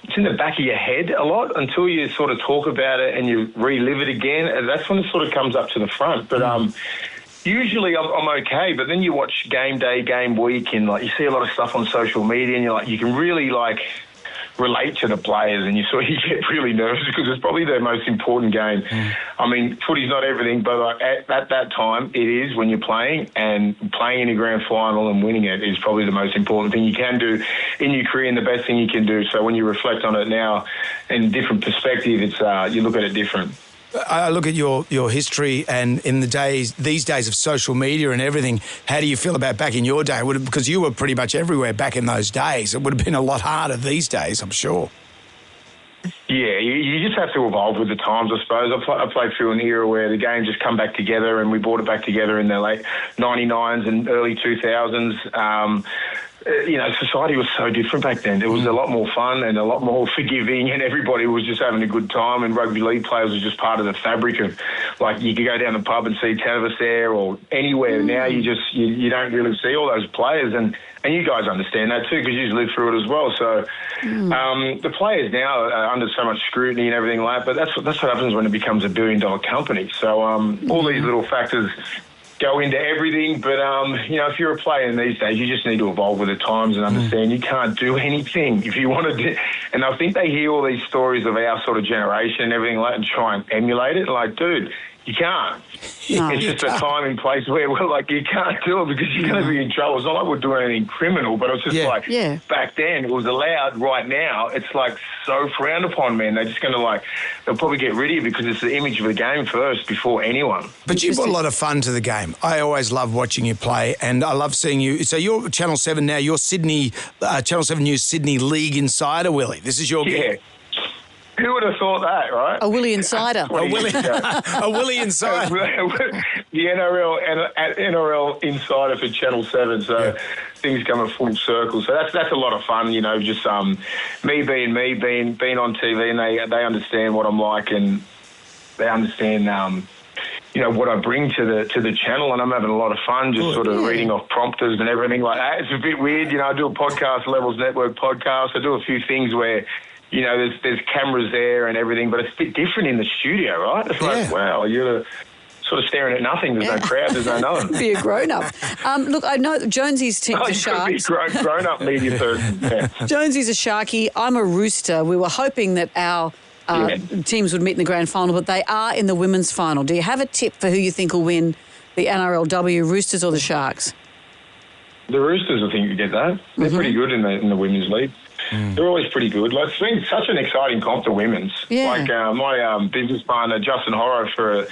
it's in the back of your head a lot until you sort of talk about it and you relive it again. And that's when it sort of comes up to the front. But usually I'm okay, but then you watch game day, game week, and you see a lot of stuff on social media, and you can really relate to the players, and you get really nervous because it's probably their most important game. I mean, footy's not everything, but at that time it is when you're playing, and playing in a grand final and winning it is probably the most important thing you can do in your career and the best thing you can do. So when you reflect on it now in a different perspective, it's you look at it different. I look at your history, and in these days of social media and everything, how do you feel about back in your day? Because you were pretty much everywhere back in those days. It would have been a lot harder these days, I'm sure. Yeah, you just have to evolve with the times, I suppose. I played through an era where the game just come back together, and we brought it back together in the late 99s and early 2000s. society was so different back then. It was a lot more fun and a lot more forgiving, and everybody was just having a good time, and rugby league players were just part of the fabric of, like, you could go down the pub and see 10 of us there or anywhere. Now you don't really see all those players, and you guys understand that too because you lived through it as well. So the players now are under so much scrutiny and everything like that, but that's what happens when it becomes $1 billion company. So all these little factors go into everything, but if you're a player in these days, you just need to evolve with the times and understand you can't do anything if you want to do. And I think they hear all these stories of our sort of generation and everything like that and try and emulate it. Like, dude, you can't. No, it's just a time and place where we're like, you can't do it because you're going to be in trouble. It's not like we're doing anything criminal, but it's just back then it was allowed. Right now, it's like so frowned upon, man. They're just going to they'll probably get rid of you because it's the image of the game first before anyone. But you brought a lot of fun to the game. I always love watching you play, and I love seeing you. So you're Channel 7 now. You're Sydney, Channel 7 News Sydney League Insider, Willie. This is your gig. Who would have thought that, right? A Willie Insider. A Willie Insider. The NRL Insider for Channel 7, so things come a full circle. So that's a lot of fun, just me being on TV, and they understand what I'm like, and they understand what I bring to the channel, and I'm having a lot of fun just sort of reading off prompters and everything like that. It's a bit weird, I do a podcast, Levels Network podcast. I do a few things where there's cameras there and everything, but it's a bit different in the studio, right? It's like, wow, you're sort of staring at nothing. There's no crowd, there's no nothing. Be a grown-up. Look, I know Jonesy's team's a Sharks. Be grown-up media person. Yeah. Jonesy's a Sharky. I'm a Rooster. We were hoping that our teams would meet in the grand final, but they are in the women's final. Do you have a tip for who you think will win the NRLW, Roosters or the Sharks? The Roosters, I think, you get that. They're pretty good in the women's league. They're always pretty good. Like, it's been such an exciting comp to women's. Yeah. Like my business partner, Justin Horro, for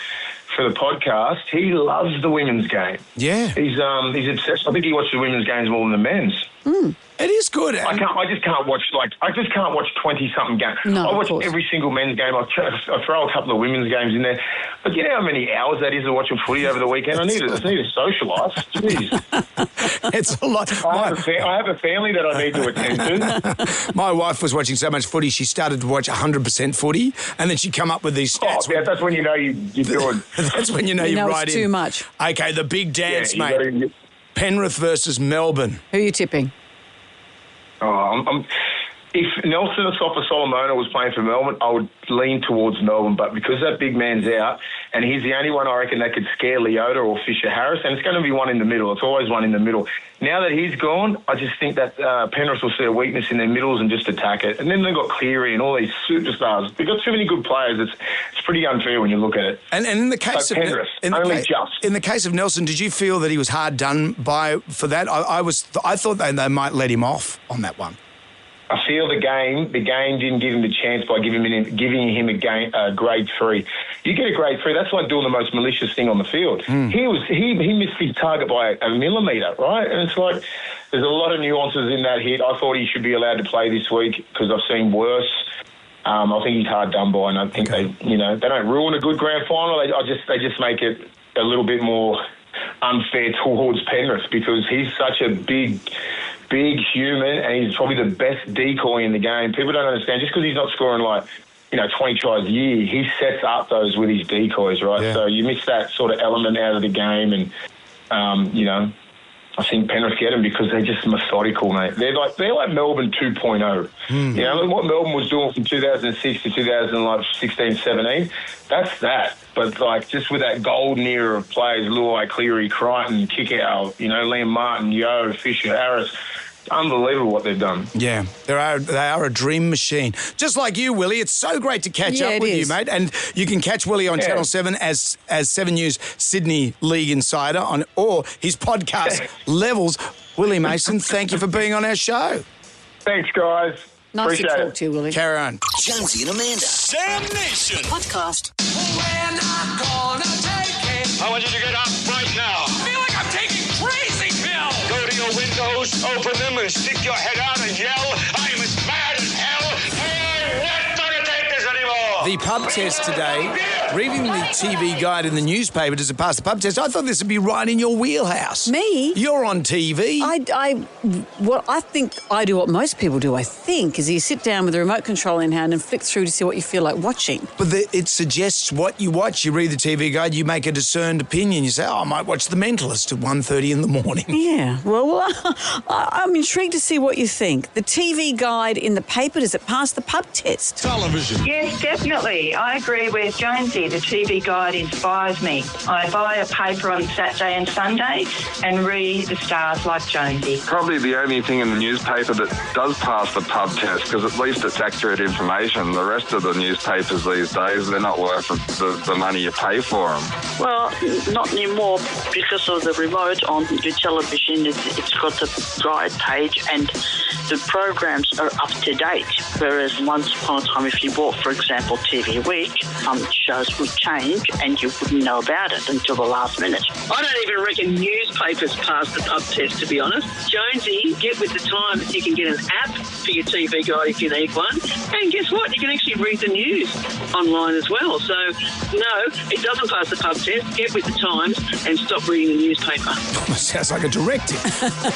the podcast, he loves the women's game. Yeah. He's obsessed. I think he watches the women's games more than the men's. It is good. I just can't watch 20-something games. No, I watch every single men's game. I throw a couple of women's games in there. But you know how many hours that is of watching footy over the weekend? I need to socialise. Jeez. It's a lot. I have a family that I need to attend to. My wife was watching so much footy, she started to watch 100% footy, and then she'd come up with these stats. Yeah, that's when you know you're doing. That's when you know you're right it's in. too much. Okay, the big dance, mate. Penrith versus Melbourne. Who are you tipping? If Nelson Asafa-Solomona was playing for Melbourne, I would lean towards Melbourne. But because that big man's out, and he's the only one I reckon that could scare Leota or Fisher-Harris, and it's going to be one in the middle. It's always one in the middle. Now that he's gone, I just think that Penrith will see a weakness in their middles and just attack it. And then they've got Cleary and all these superstars. They've got too many good players. It's pretty unfair when you look at it. And in the case of Penrith, in the case of Nelson, did you feel that he was hard done by for that? I thought they might let him off on that one. I feel the game didn't give him the chance by giving him a grade 3. You get a grade 3, that's like doing the most malicious thing on the field. He missed his target by a millimetre, right? And it's like there's a lot of nuances in that hit. I thought he should be allowed to play this week because I've seen worse. I think he's hard done by, and I think they don't ruin a good grand final. They just make it a little bit more unfair towards Penrith because he's such a big human, and he's probably the best decoy in the game. People don't understand, just because he's not scoring 20 tries a year, he sets up those with his decoys, right? Yeah. So you miss that sort of element out of the game, and I think Penrith get them because they're just methodical, mate. They're like Melbourne 2.0. You know what Melbourne was doing from 2006 to 2016, 17. That's that. But just with that golden era of players, Luai, Cleary, Crichton, Kickout, Liam Martin, Yeo, Fisher, Harris. Unbelievable what they've done. Yeah, they are a dream machine. Just like you, Willie. It's so great to catch up with you, mate. And you can catch Willie on Channel 7 as 7 News Sydney League Insider or his podcast, Levels. Willie Mason, thank you for being on our show. Thanks, guys. Nice Appreciate to talk to you, Willie. Carry on. Jonesy and Amanda. Sam Nation. Podcast. We're not gonna take it. I want you to get up right now. I feel like I'm taking crazy pills. Go to your windows, open them, and stick your head out and yell, I'm as mad as hell. I'm not gonna take this anymore. The pub test today, reading the TV guide in the newspaper, does it pass the pub test? I thought this would be right in your wheelhouse. Me? You're on TV. I think I do what most people do, I think, is you sit down with a remote control in hand and flick through to see what you feel like watching. But it suggests what you watch. You read the TV guide, you make a discerned opinion. You say, I might watch The Mentalist at 1:30 in the morning. Yeah, well, I'm intrigued to see what you think. The TV guide in the paper, does it pass the pub test? Television. Yes, definitely. I agree with Jonesy. The TV guide inspires me. I buy a paper on Saturday and Sunday and read the stars like Jonesy. Probably the only thing in the newspaper that does pass the pub test, because at least it's accurate information. The rest of the newspapers these days, they're not worth the money you pay for them. Well, not anymore, because of the remote on your television. It's got the guide page and the programs are up to date. Whereas once upon a time, if you bought, for example, TV Week, shows would change and you wouldn't know about it until the last minute. I don't even reckon newspapers pass the pub test, to be honest. Jonesy, get with the times. You can get an app for your TV guide if you need one. And guess what? You can actually read the news online as well. So, no, it doesn't pass the pub test. Get with the times and stop reading the newspaper. Sounds like a directive.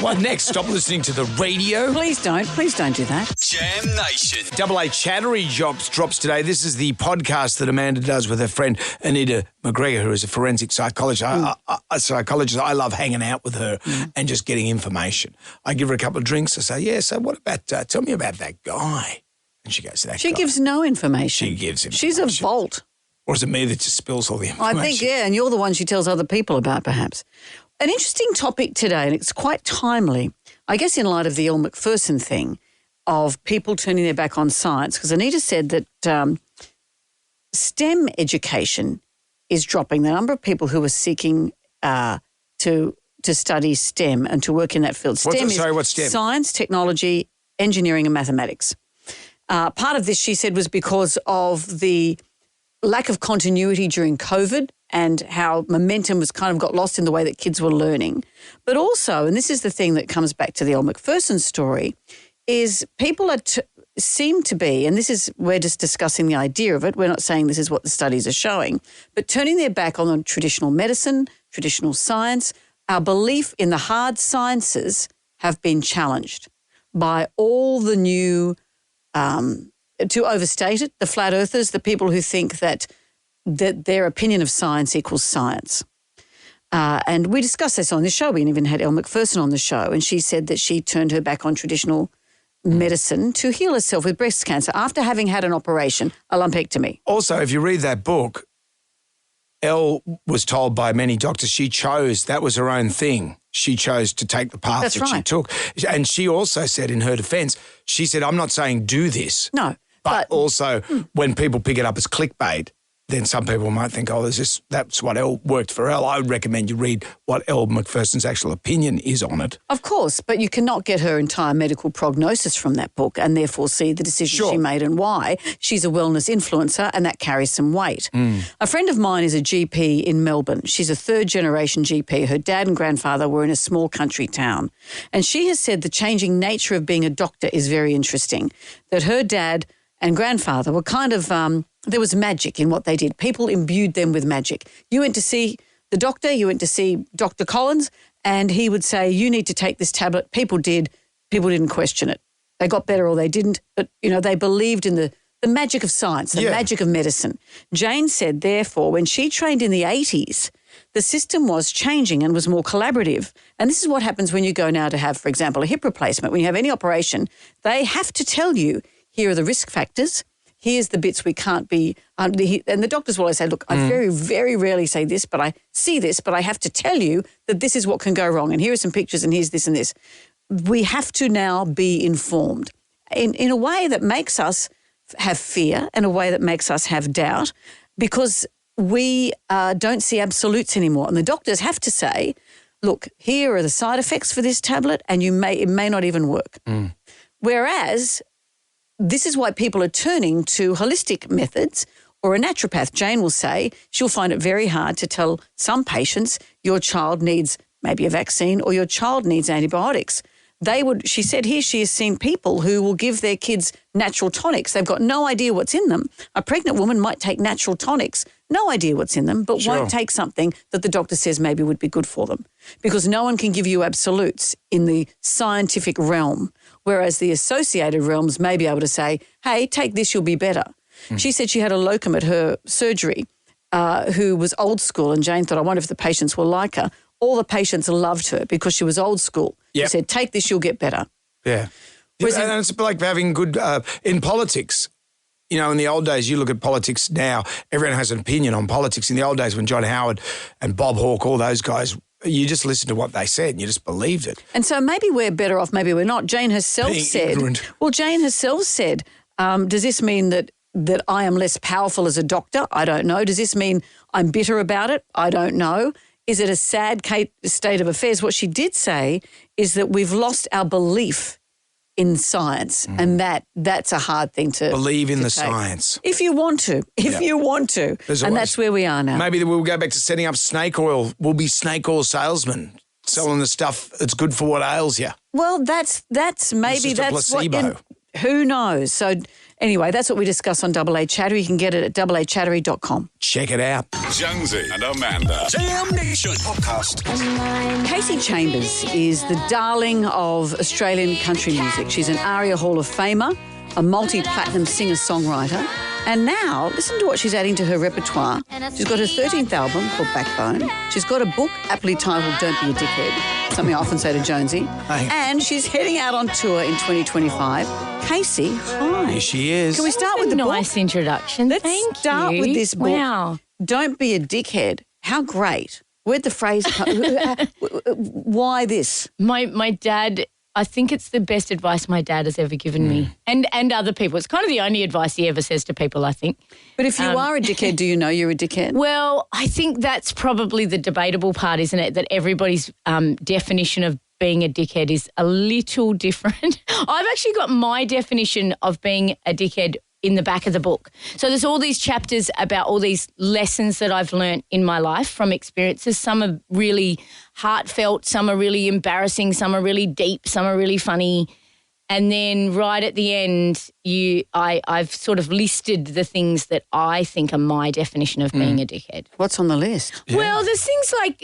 What next? Stop listening to the radio? Please don't do that. Jam Nation. Double A Chattery drops today. This is the podcast that Amanda does with her friend Anita McGregor, who is a forensic psychologist. I love hanging out with her and just getting information. I give her a couple of drinks. I say, yeah, so what about, tell me about that guy. And she goes, She gives no information. She gives information. She's a vault. Or is it me that just spills all the information? I think, yeah, and you're the one she tells other people about, perhaps. An interesting topic today, and it's quite timely, I guess in light of the Elle Macpherson thing, of people turning their back on science, because Anita said that STEM education is dropping. The number of people who are seeking to study STEM and to work in that field. What's STEM? Science, technology, engineering and mathematics. Part of this, she said, was because of the lack of continuity during COVID and how momentum was kind of got lost in the way that kids were learning. But also, and this is the thing that comes back to the Elle Macpherson story, is people seem to be, and we're just discussing the idea of it, we're not saying this is what the studies are showing, but turning their back on traditional medicine, traditional science. Our belief in the hard sciences have been challenged by all the new, to overstate it, the flat earthers, the people who think that their opinion of science equals science. And we discussed this on the show. We even had Elle Macpherson on the show, and she said that she turned her back on traditional medicine to heal herself with breast cancer after having had an operation, a lumpectomy. Also, if you read that book, Elle was told by many doctors that was her own thing. She chose to take the path she took. And she also said in her defence, she said, I'm not saying do this. No. But also when people pick it up as clickbait, then some people might think, that's what Elle worked for Elle. I would recommend you read what Elle Macpherson's actual opinion is on it. Of course, but you cannot get her entire medical prognosis from that book and therefore see the decision she made and why. She's a wellness influencer and that carries some weight. A friend of mine is a GP in Melbourne. She's a third-generation GP. Her dad and grandfather were in a small country town. And she has said the changing nature of being a doctor is very interesting, that her dad and grandfather were kind of... there was magic in what they did. People imbued them with magic. You went to see the doctor, you went to see Dr. Collins, and he would say, you need to take this tablet. People did. People didn't question it. They got better or they didn't. But, they believed in the magic of science, the magic of medicine. Jane said, therefore, when she trained in the 80s, the system was changing and was more collaborative. And this is what happens when you go now to have, for example, a hip replacement. When you have any operation, they have to tell you, here are the risk factors. Here's the bits we can't be, and the doctors will always say, look, I very, very rarely say this, but I see this, but I have to tell you that this is what can go wrong, and here are some pictures, and here's this and this. We have to now be informed in a way that makes us have fear, in a way that makes us have doubt, because we don't see absolutes anymore. And the doctors have to say, look, here are the side effects for this tablet, and it may not even work. Whereas... this is why people are turning to holistic methods or a naturopath. Jane will say she'll find it very hard to tell some patients your child needs maybe a vaccine or your child needs antibiotics. she said here she has seen people who will give their kids natural tonics. They've got no idea what's in them. A pregnant woman might take natural tonics, no idea what's in them, but won't take something that the doctor says maybe would be good for them, because no one can give you absolutes in the scientific realm, whereas the associated realms may be able to say, hey, take this, you'll be better. She said she had a locum at her surgery who was old school, and Jane thought, I wonder if the patients will like her. All the patients loved her because she was old school. She said, take this, you'll get better. Yeah. And it's like having good, in politics, you know, in the old days, you look at politics now, everyone has an opinion on politics. In the old days when John Howard and Bob Hawke, all those guys, you just listened to what they said and you just believed it. And so maybe we're better off, maybe we're not. Jane herself said, does this mean that I am less powerful as a doctor? I don't know. Does this mean I'm bitter about it? I don't know. Is it a sad state of affairs? What she did say is that we've lost our belief in science, and that's a hard thing to believe in the take. Science. If you want to, you want to. And that's where we are now. Maybe we'll go back to setting up snake oil. We'll be snake oil salesmen, selling the stuff that's good for what ails you. Well, that's maybe that's placebo. Who knows? So anyway, that's what we discuss on AA Chattery. You can get it at AAChattery.com. Check it out. Jonesy and Amanda. Jam Nation podcast. Casey Chambers is the darling of Australian country music. She's an ARIA Hall of Famer, a multi-platinum singer-songwriter, and now listen to what she's adding to her repertoire. She's got her 13th album called Backbone. She's got a book aptly titled Don't Be a Dickhead, something I often say to Jonesy. And she's heading out on tour in 2025. Casey, hi. Here she is. Can we start with the book? Nice introduction. Let's start with this book. Wow. Don't Be a Dickhead. How great. Where'd the phrase come? Why this? My dad, I think it's the best advice my dad has ever given me and other people. It's kind of the only advice he ever says to people, I think. But if you are a dickhead, do you know you're a dickhead? Well, I think that's probably the debatable part, isn't it? That everybody's definition of being a dickhead is a little different. I've actually got my definition of being a dickhead in the back of the book. So there's all these chapters about all these lessons that I've learned in my life from experiences. Some are really heartfelt, some are really embarrassing, some are really deep, some are really funny. And then right at the end, I've sort of listed the things that I think are my definition of being a dickhead. What's on the list? Yeah. Well, there's things like,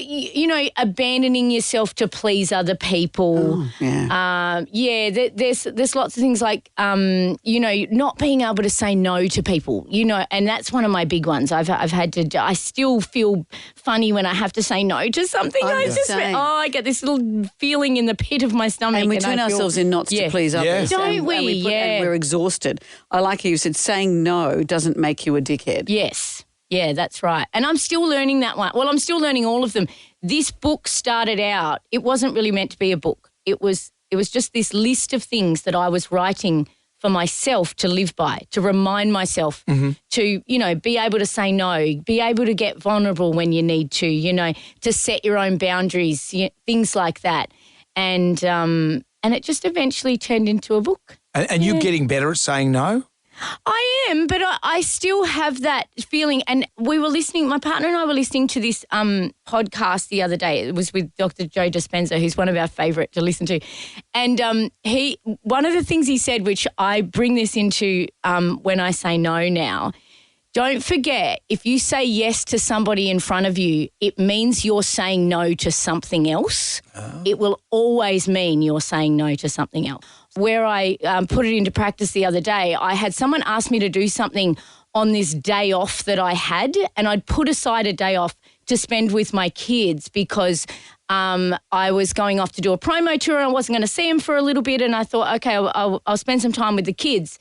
abandoning yourself to please other people. Oh, yeah. There's lots of things like, not being able to say no to people, and that's one of my big ones. I've had to, I still feel funny when I have to say no to something. I get this little feeling in the pit of my stomach. And we turn ourselves in knots to please others. Don't we? And we're exhausted. I like how you said saying no doesn't make you a dickhead. Yes. Yeah, that's right. And I'm still learning that one. Well, I'm still learning all of them. This book started out, it wasn't really meant to be a book. It was just this list of things that I was writing for myself to live by, to remind myself to, be able to say no, be able to get vulnerable when you need to, to set your own boundaries, things like that. And it just eventually turned into a book. And you're getting better at saying no? I am, but I still have that feeling. And we were listening, my partner and I were listening to this podcast the other day. It was with Dr. Joe Dispenza, who's one of our favourite to listen to. And one of the things he said, which I bring this into when I say no now, don't forget, if you say yes to somebody in front of you, it means you're saying no to something else. Oh. It will always mean you're saying no to something else. Where I put it into practice the other day, I had someone ask me to do something on this day off that I had, and I'd put aside a day off to spend with my kids because I was going off to do a promo tour and I wasn't going to see them for a little bit, and I thought, okay, I'll spend some time with the kids.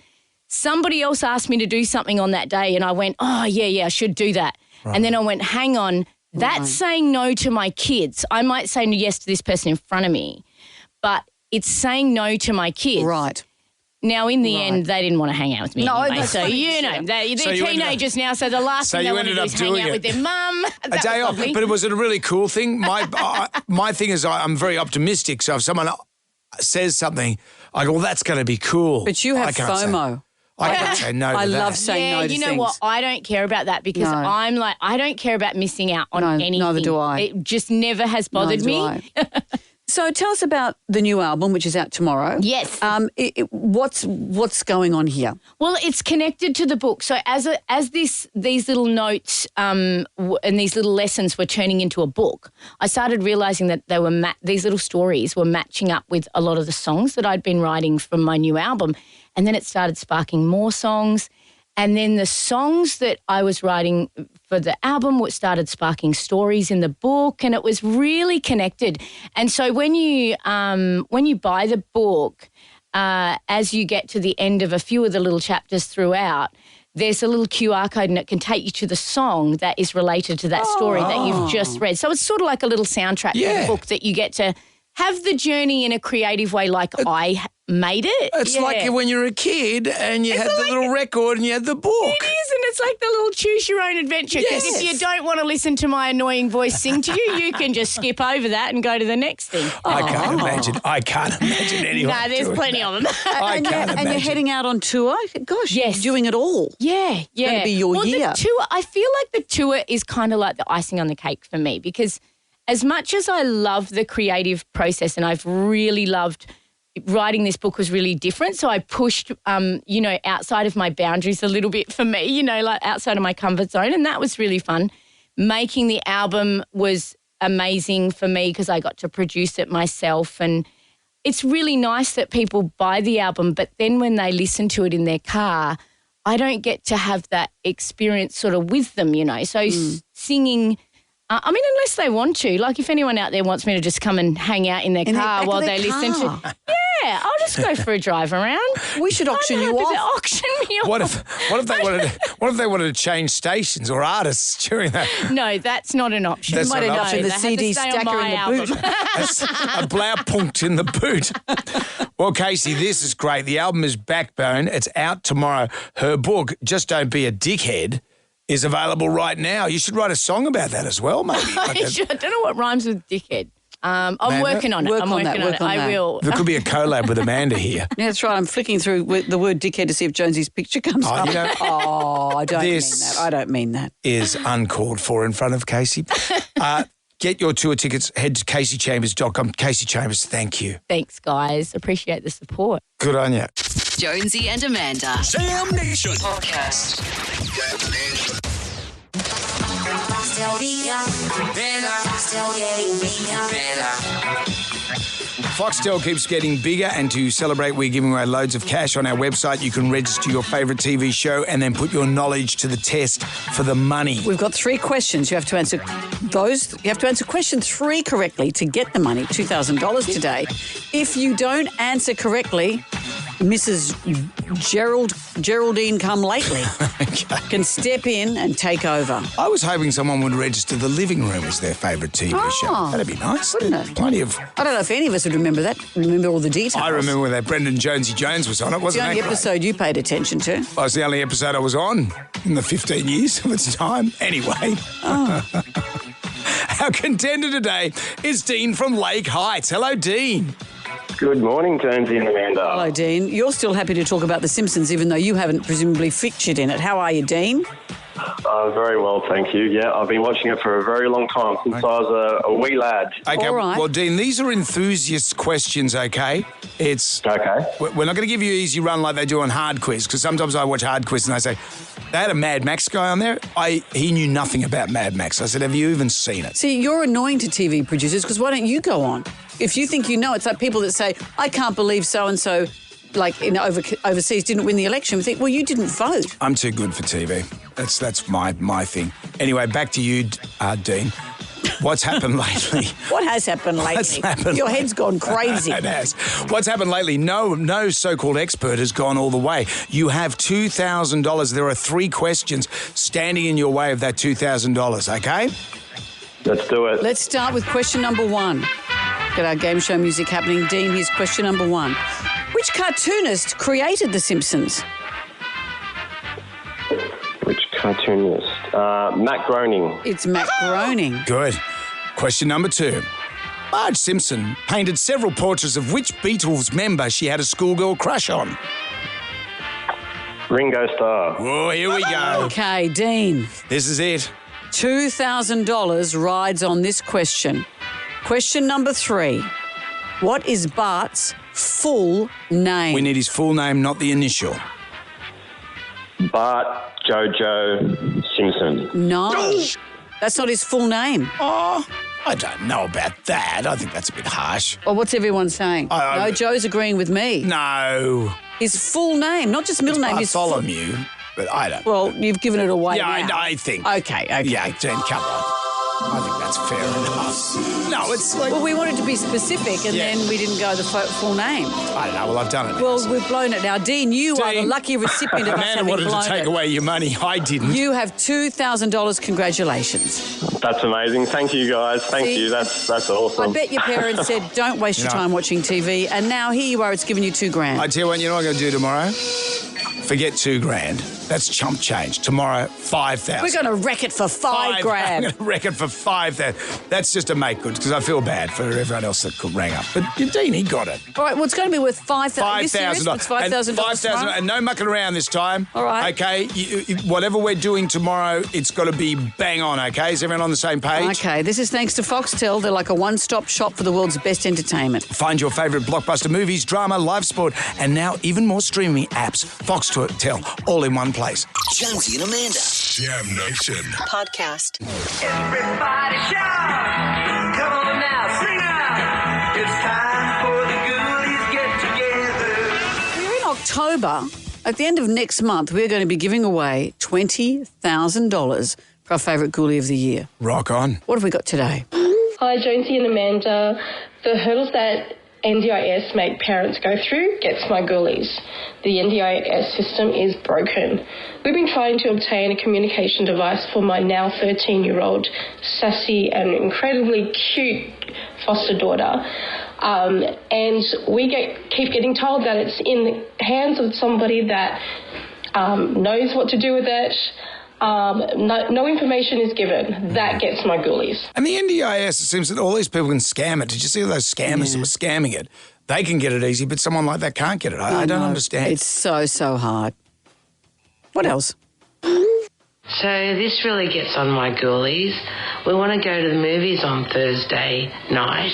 Somebody else asked me to do something on that day and I went, oh, yeah, I should do that. Right. And then I went, hang on, that's saying no to my kids. I might say yes to this person in front of me, but it's saying no to my kids. Right. Now, in the end, they didn't want to hang out with me anyway. That's so, they're teenagers now, so the last thing they want to do is hang out with their mum. A day off, but it was a really cool thing. My thing is I'm very optimistic, so if someone says something, I go, well, that's going to be cool. But you have FOMO. I can't say no to that. I love saying no to things. Yeah, you know what? I don't care about that because I'm like, I don't care about missing out on anything. Neither do I. It just never has bothered me. So tell us about the new album, which is out tomorrow. Yes. What's going on here? Well, it's connected to the book. So as these little notes and these little lessons were turning into a book, I started realising that they were these little stories were matching up with a lot of the songs that I'd been writing from my new album. And then it started sparking more songs. And then the songs that I was writing for the album started sparking stories in the book, and it was really connected. And so when you buy the book, as you get to the end of a few of the little chapters throughout, there's a little QR code and it can take you to the song that is related to that story that you've just read. So it's sort of like a little soundtrack to the book that you get to have the journey in a creative way like I made it. It's like when you were a kid and you had the little record and you had the book. It is, and it's like the little choose your own adventure. Because if you don't want to listen to my annoying voice sing to you, you can just skip over that and go to the next thing. I can't imagine anyone. No, there's plenty of them. And you're heading out on tour? Gosh, you're doing it all. Yeah. It's going to be your year. The tour, I feel like the tour is kind of like the icing on the cake for me, because as much as I love the creative process and I've really loved writing this book was really different. So I pushed, outside of my boundaries a little bit for me, like outside of my comfort zone. And that was really fun. Making the album was amazing for me because I got to produce it myself. And it's really nice that people buy the album, but then when they listen to it in their car, I don't get to have that experience sort of with them, So singing... unless they want to. Like if anyone out there wants me to just come and hang out in their car while they listen to... Yeah, I'll just go for a drive around. We should auction you off. Auction me off. What if they wanted to change stations or artists during that? No, that's not an option. You might end up with the CD stacker in the boot. A blaupunkt in the boot. Well, Casey, this is great. The album is Backbone. It's out tomorrow. Her book, Just Don't Be a Dickhead, is available right now. You should write a song about that as well, maybe. I don't know what rhymes with dickhead. I'm working on it. I will. There could be a collab with Amanda here. Yeah, that's right. I'm flicking through the word dickhead to see if Jonesy's picture comes up. I don't mean that. I don't mean that. Is uncalled for in front of Casey. Get your tour tickets. Head to caseychambers.com. Casey Chambers, thank you. Thanks, guys. Appreciate the support. Good on you. Jonesy and Amanda. Sam Nation Podcast. Foxtel keeps getting bigger, and to celebrate, we're giving away loads of cash. On our website, you can register your favourite TV show and then put your knowledge to the test for the money. We've got 3 questions. You have to answer those. You have to answer question 3 correctly to get the money, $2,000 today. If you don't answer correctly, Mrs. Geraldine Come Lately can step in and take over. I was hoping someone would register The Living Room as their favourite TV show. That'd be nice. Wouldn't it? Plenty of... I don't know if any of us would remember that, remember all the details. I remember when that Brendan Jonesy Jones was on it, wasn't it? It's the only episode you paid attention to. Well, it's the only episode I was on in the 15 years of its time. Anyway. Our contender today is Dean from Lake Heights. Hello, Dean. Good morning, Jonesy and Amanda. Hello, Dean. You're still happy to talk about The Simpsons, even though you haven't presumably featured in it. How are you, Dean? Very well, thank you. Yeah, I've been watching it for a very long time, since I was a wee lad. Okay, all right. Well, Dean, these are enthusiast questions, okay? Okay. We're not going to give you an easy run like they do on Hard Quiz, because sometimes I watch Hard Quiz and they say, they had a Mad Max guy on there. He knew nothing about Mad Max. I said, have you even seen it? See, you're annoying to TV producers, because why don't you go on? If you think you know, it's like people that say, I can't believe so-and-so, like overseas, didn't win the election. We think, well, you didn't vote. I'm too good for TV. That's my thing. Anyway, back to you, Dean. What's happened lately? What has happened lately? What's happened Your head's gone crazy. It has. What's happened lately? No so-called expert has gone all the way. You have $2,000. There are 3 questions standing in your way of that $2,000, okay? Let's do it. Let's start with question number 1. Got our game show music happening. Dean, here's question number 1. Which cartoonist created The Simpsons? Which cartoonist? Matt Groening. It's Matt Groening. Good. Question number 2. Marge Simpson painted several portraits of which Beatles member she had a schoolgirl crush on? Ringo Starr. Oh, here we go. Okay, Dean. This is it. $2,000 rides on this question. Question number 3. What is Bart's full name? We need his full name, not the initial. Bart Jojo Simpson. No. That's not his full name. Oh, I don't know about that. I think that's a bit harsh. Well, what's everyone saying? No, Joe's agreeing with me. No. His full name, not just middle name. Bartholomew, but I don't. Well, you've given it away Yeah, now. I think. Okay. Yeah, Jane, come on. I think that's fair enough. No, it's like... Well, we wanted to be specific, and then we didn't go the full name. I don't know. Well, I've done it. Well, we've blown it now. Dean, you are the lucky recipient of us Amanda having wanted blown to take it. away your money. I didn't. You have $2,000. Congratulations. That's amazing. Thank you, guys. Thank you. That's awesome. I bet your parents said, don't waste your time watching TV, and now here you are, it's given you $2,000. I tell you what, you know what I'm going to do tomorrow? Forget $2,000. That's chump change. Tomorrow, 5,000. We're going to wreck it for $5,000. I'm going to wreck it for 5,000. That's just a make good because I feel bad for everyone else that could rang up. But Dean, he got it. All right, well, it's going to be worth $5,000. $5,000. It's $5,000. $5,000, and no mucking around this time. All right. Okay, whatever we're doing tomorrow, it's got to be bang on. Okay, is everyone on the same page? Okay, this is thanks to Foxtel. They're like a one-stop shop for the world's best entertainment. Find your favourite blockbuster movies, drama, live sport, and now even more streaming apps. Foxtel, all in one place. Jonesy and Amanda. Jam Nation. Podcast. Everybody shout! Come on now, sing out! It's time for the ghoulies get together. We're in October. At the end of next month, we're going to be giving away $20,000 for our favourite ghoulie of the year. Rock on. What have we got today? Hi, Jonesy and Amanda. The hurdles that NDIS make parents go through gets my ghoulies. The NDIS system is broken. We've been trying to obtain a communication device for my now 13-year-old sassy and incredibly cute foster daughter. And we keep getting told that it's in the hands of somebody that knows what to do with it. No information is given. That gets my ghoulies. And the NDIS, it seems that all these people can scam it. Did you see all those scammers that were scamming it? They can get it easy, but someone like that can't get it. I don't understand. It's so hard. What else? So this really gets on my ghoulies. We want to go to the movies on Thursday night.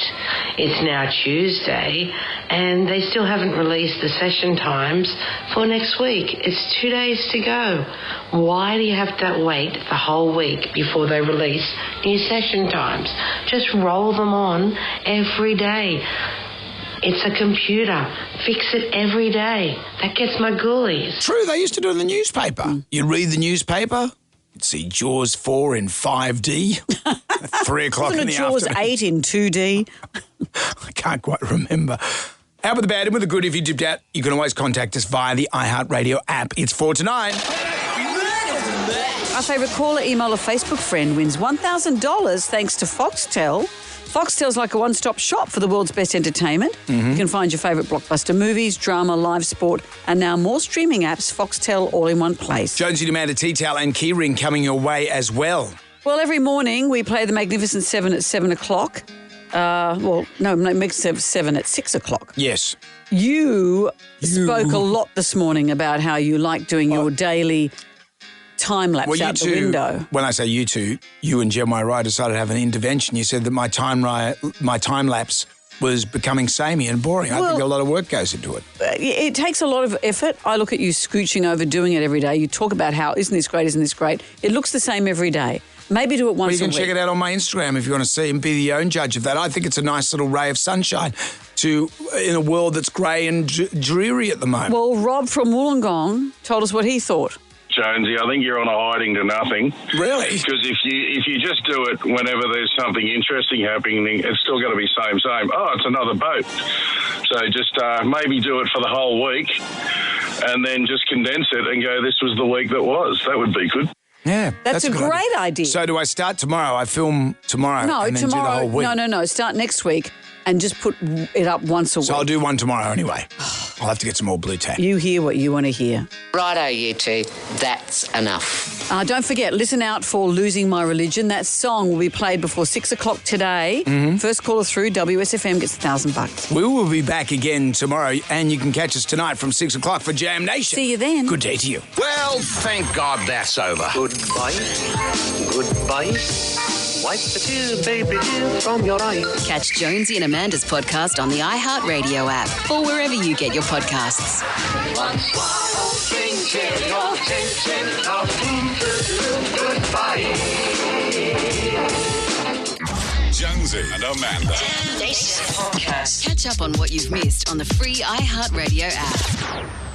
It's now Tuesday, and they still haven't released the session times for next week. It's 2 days to go. Why do you have to wait the whole week before they release new session times? Just roll them on every day. It's a computer. Fix it every day. That gets my ghoulies. True, they used to do it in the newspaper. You read the newspaper, you'd see Jaws 4 in 5D at 3 o'clock in the afternoon. Jaws 8 in 2D? I can't quite remember. How about the bad and with the good? If you dipped out, you can always contact us via the iHeartRadio app. It's 4 to 9. Our favourite caller, email, or Facebook friend wins $1,000 thanks to Foxtel. Foxtel's like a one-stop shop for the world's best entertainment. You can find your favourite blockbuster movies, drama, live sport, and now more streaming apps. Foxtel all in one place. Jonesy, Amanda, Tea-Towel and Keyring coming your way as well. Well, every morning we play the Magnificent Seven at 7 o'clock. Magnificent Seven at 6 o'clock. Yes. You spoke a lot this morning about how you like doing your daily time lapse out the window. When I say you two, you and Jeremiah Wright decided to have an intervention. You said that my time lapse was becoming samey and boring. I think a lot of work goes into it. It takes a lot of effort. I look at you scooching over doing it every day. You talk about how, isn't this great, isn't this great? It looks the same every day. Maybe do it once a week. You can check it out on my Instagram if you want to see and be the own judge of that. I think it's a nice little ray of sunshine in a world that's grey and dreary at the moment. Well, Rob from Wollongong told us what he thought. Jonesy, I think you're on a hiding to nothing. Really? Because if you just do it whenever there's something interesting happening, it's still going to be same. Oh, it's another boat. So just maybe do it for the whole week and then just condense it and go, this was the week that was. That would be good. Yeah. That's a great idea. So do I start tomorrow? I film tomorrow and then do the whole week? No. Start next week and just put it up once a week. So I'll do one tomorrow anyway. I'll have to get some more blue tack. You hear what you want to hear. Righto, you two. That's enough. Don't forget, listen out for Losing My Religion. That song will be played before 6 o'clock today. First caller through, WSFM gets $1,000. We will be back again tomorrow, and you can catch us tonight from 6 o'clock for Jam Nation. See you then. Good day to you. Well, thank God that's over. Goodbye. Wipe the tears, baby, from your eyes. Catch Jonesy and Amanda's podcast on the iHeartRadio app or wherever you get your podcasts. One swallow brings in your attention. Now goodbye. Jonesy and Amanda. Catch up on what you've missed on the free iHeartRadio app.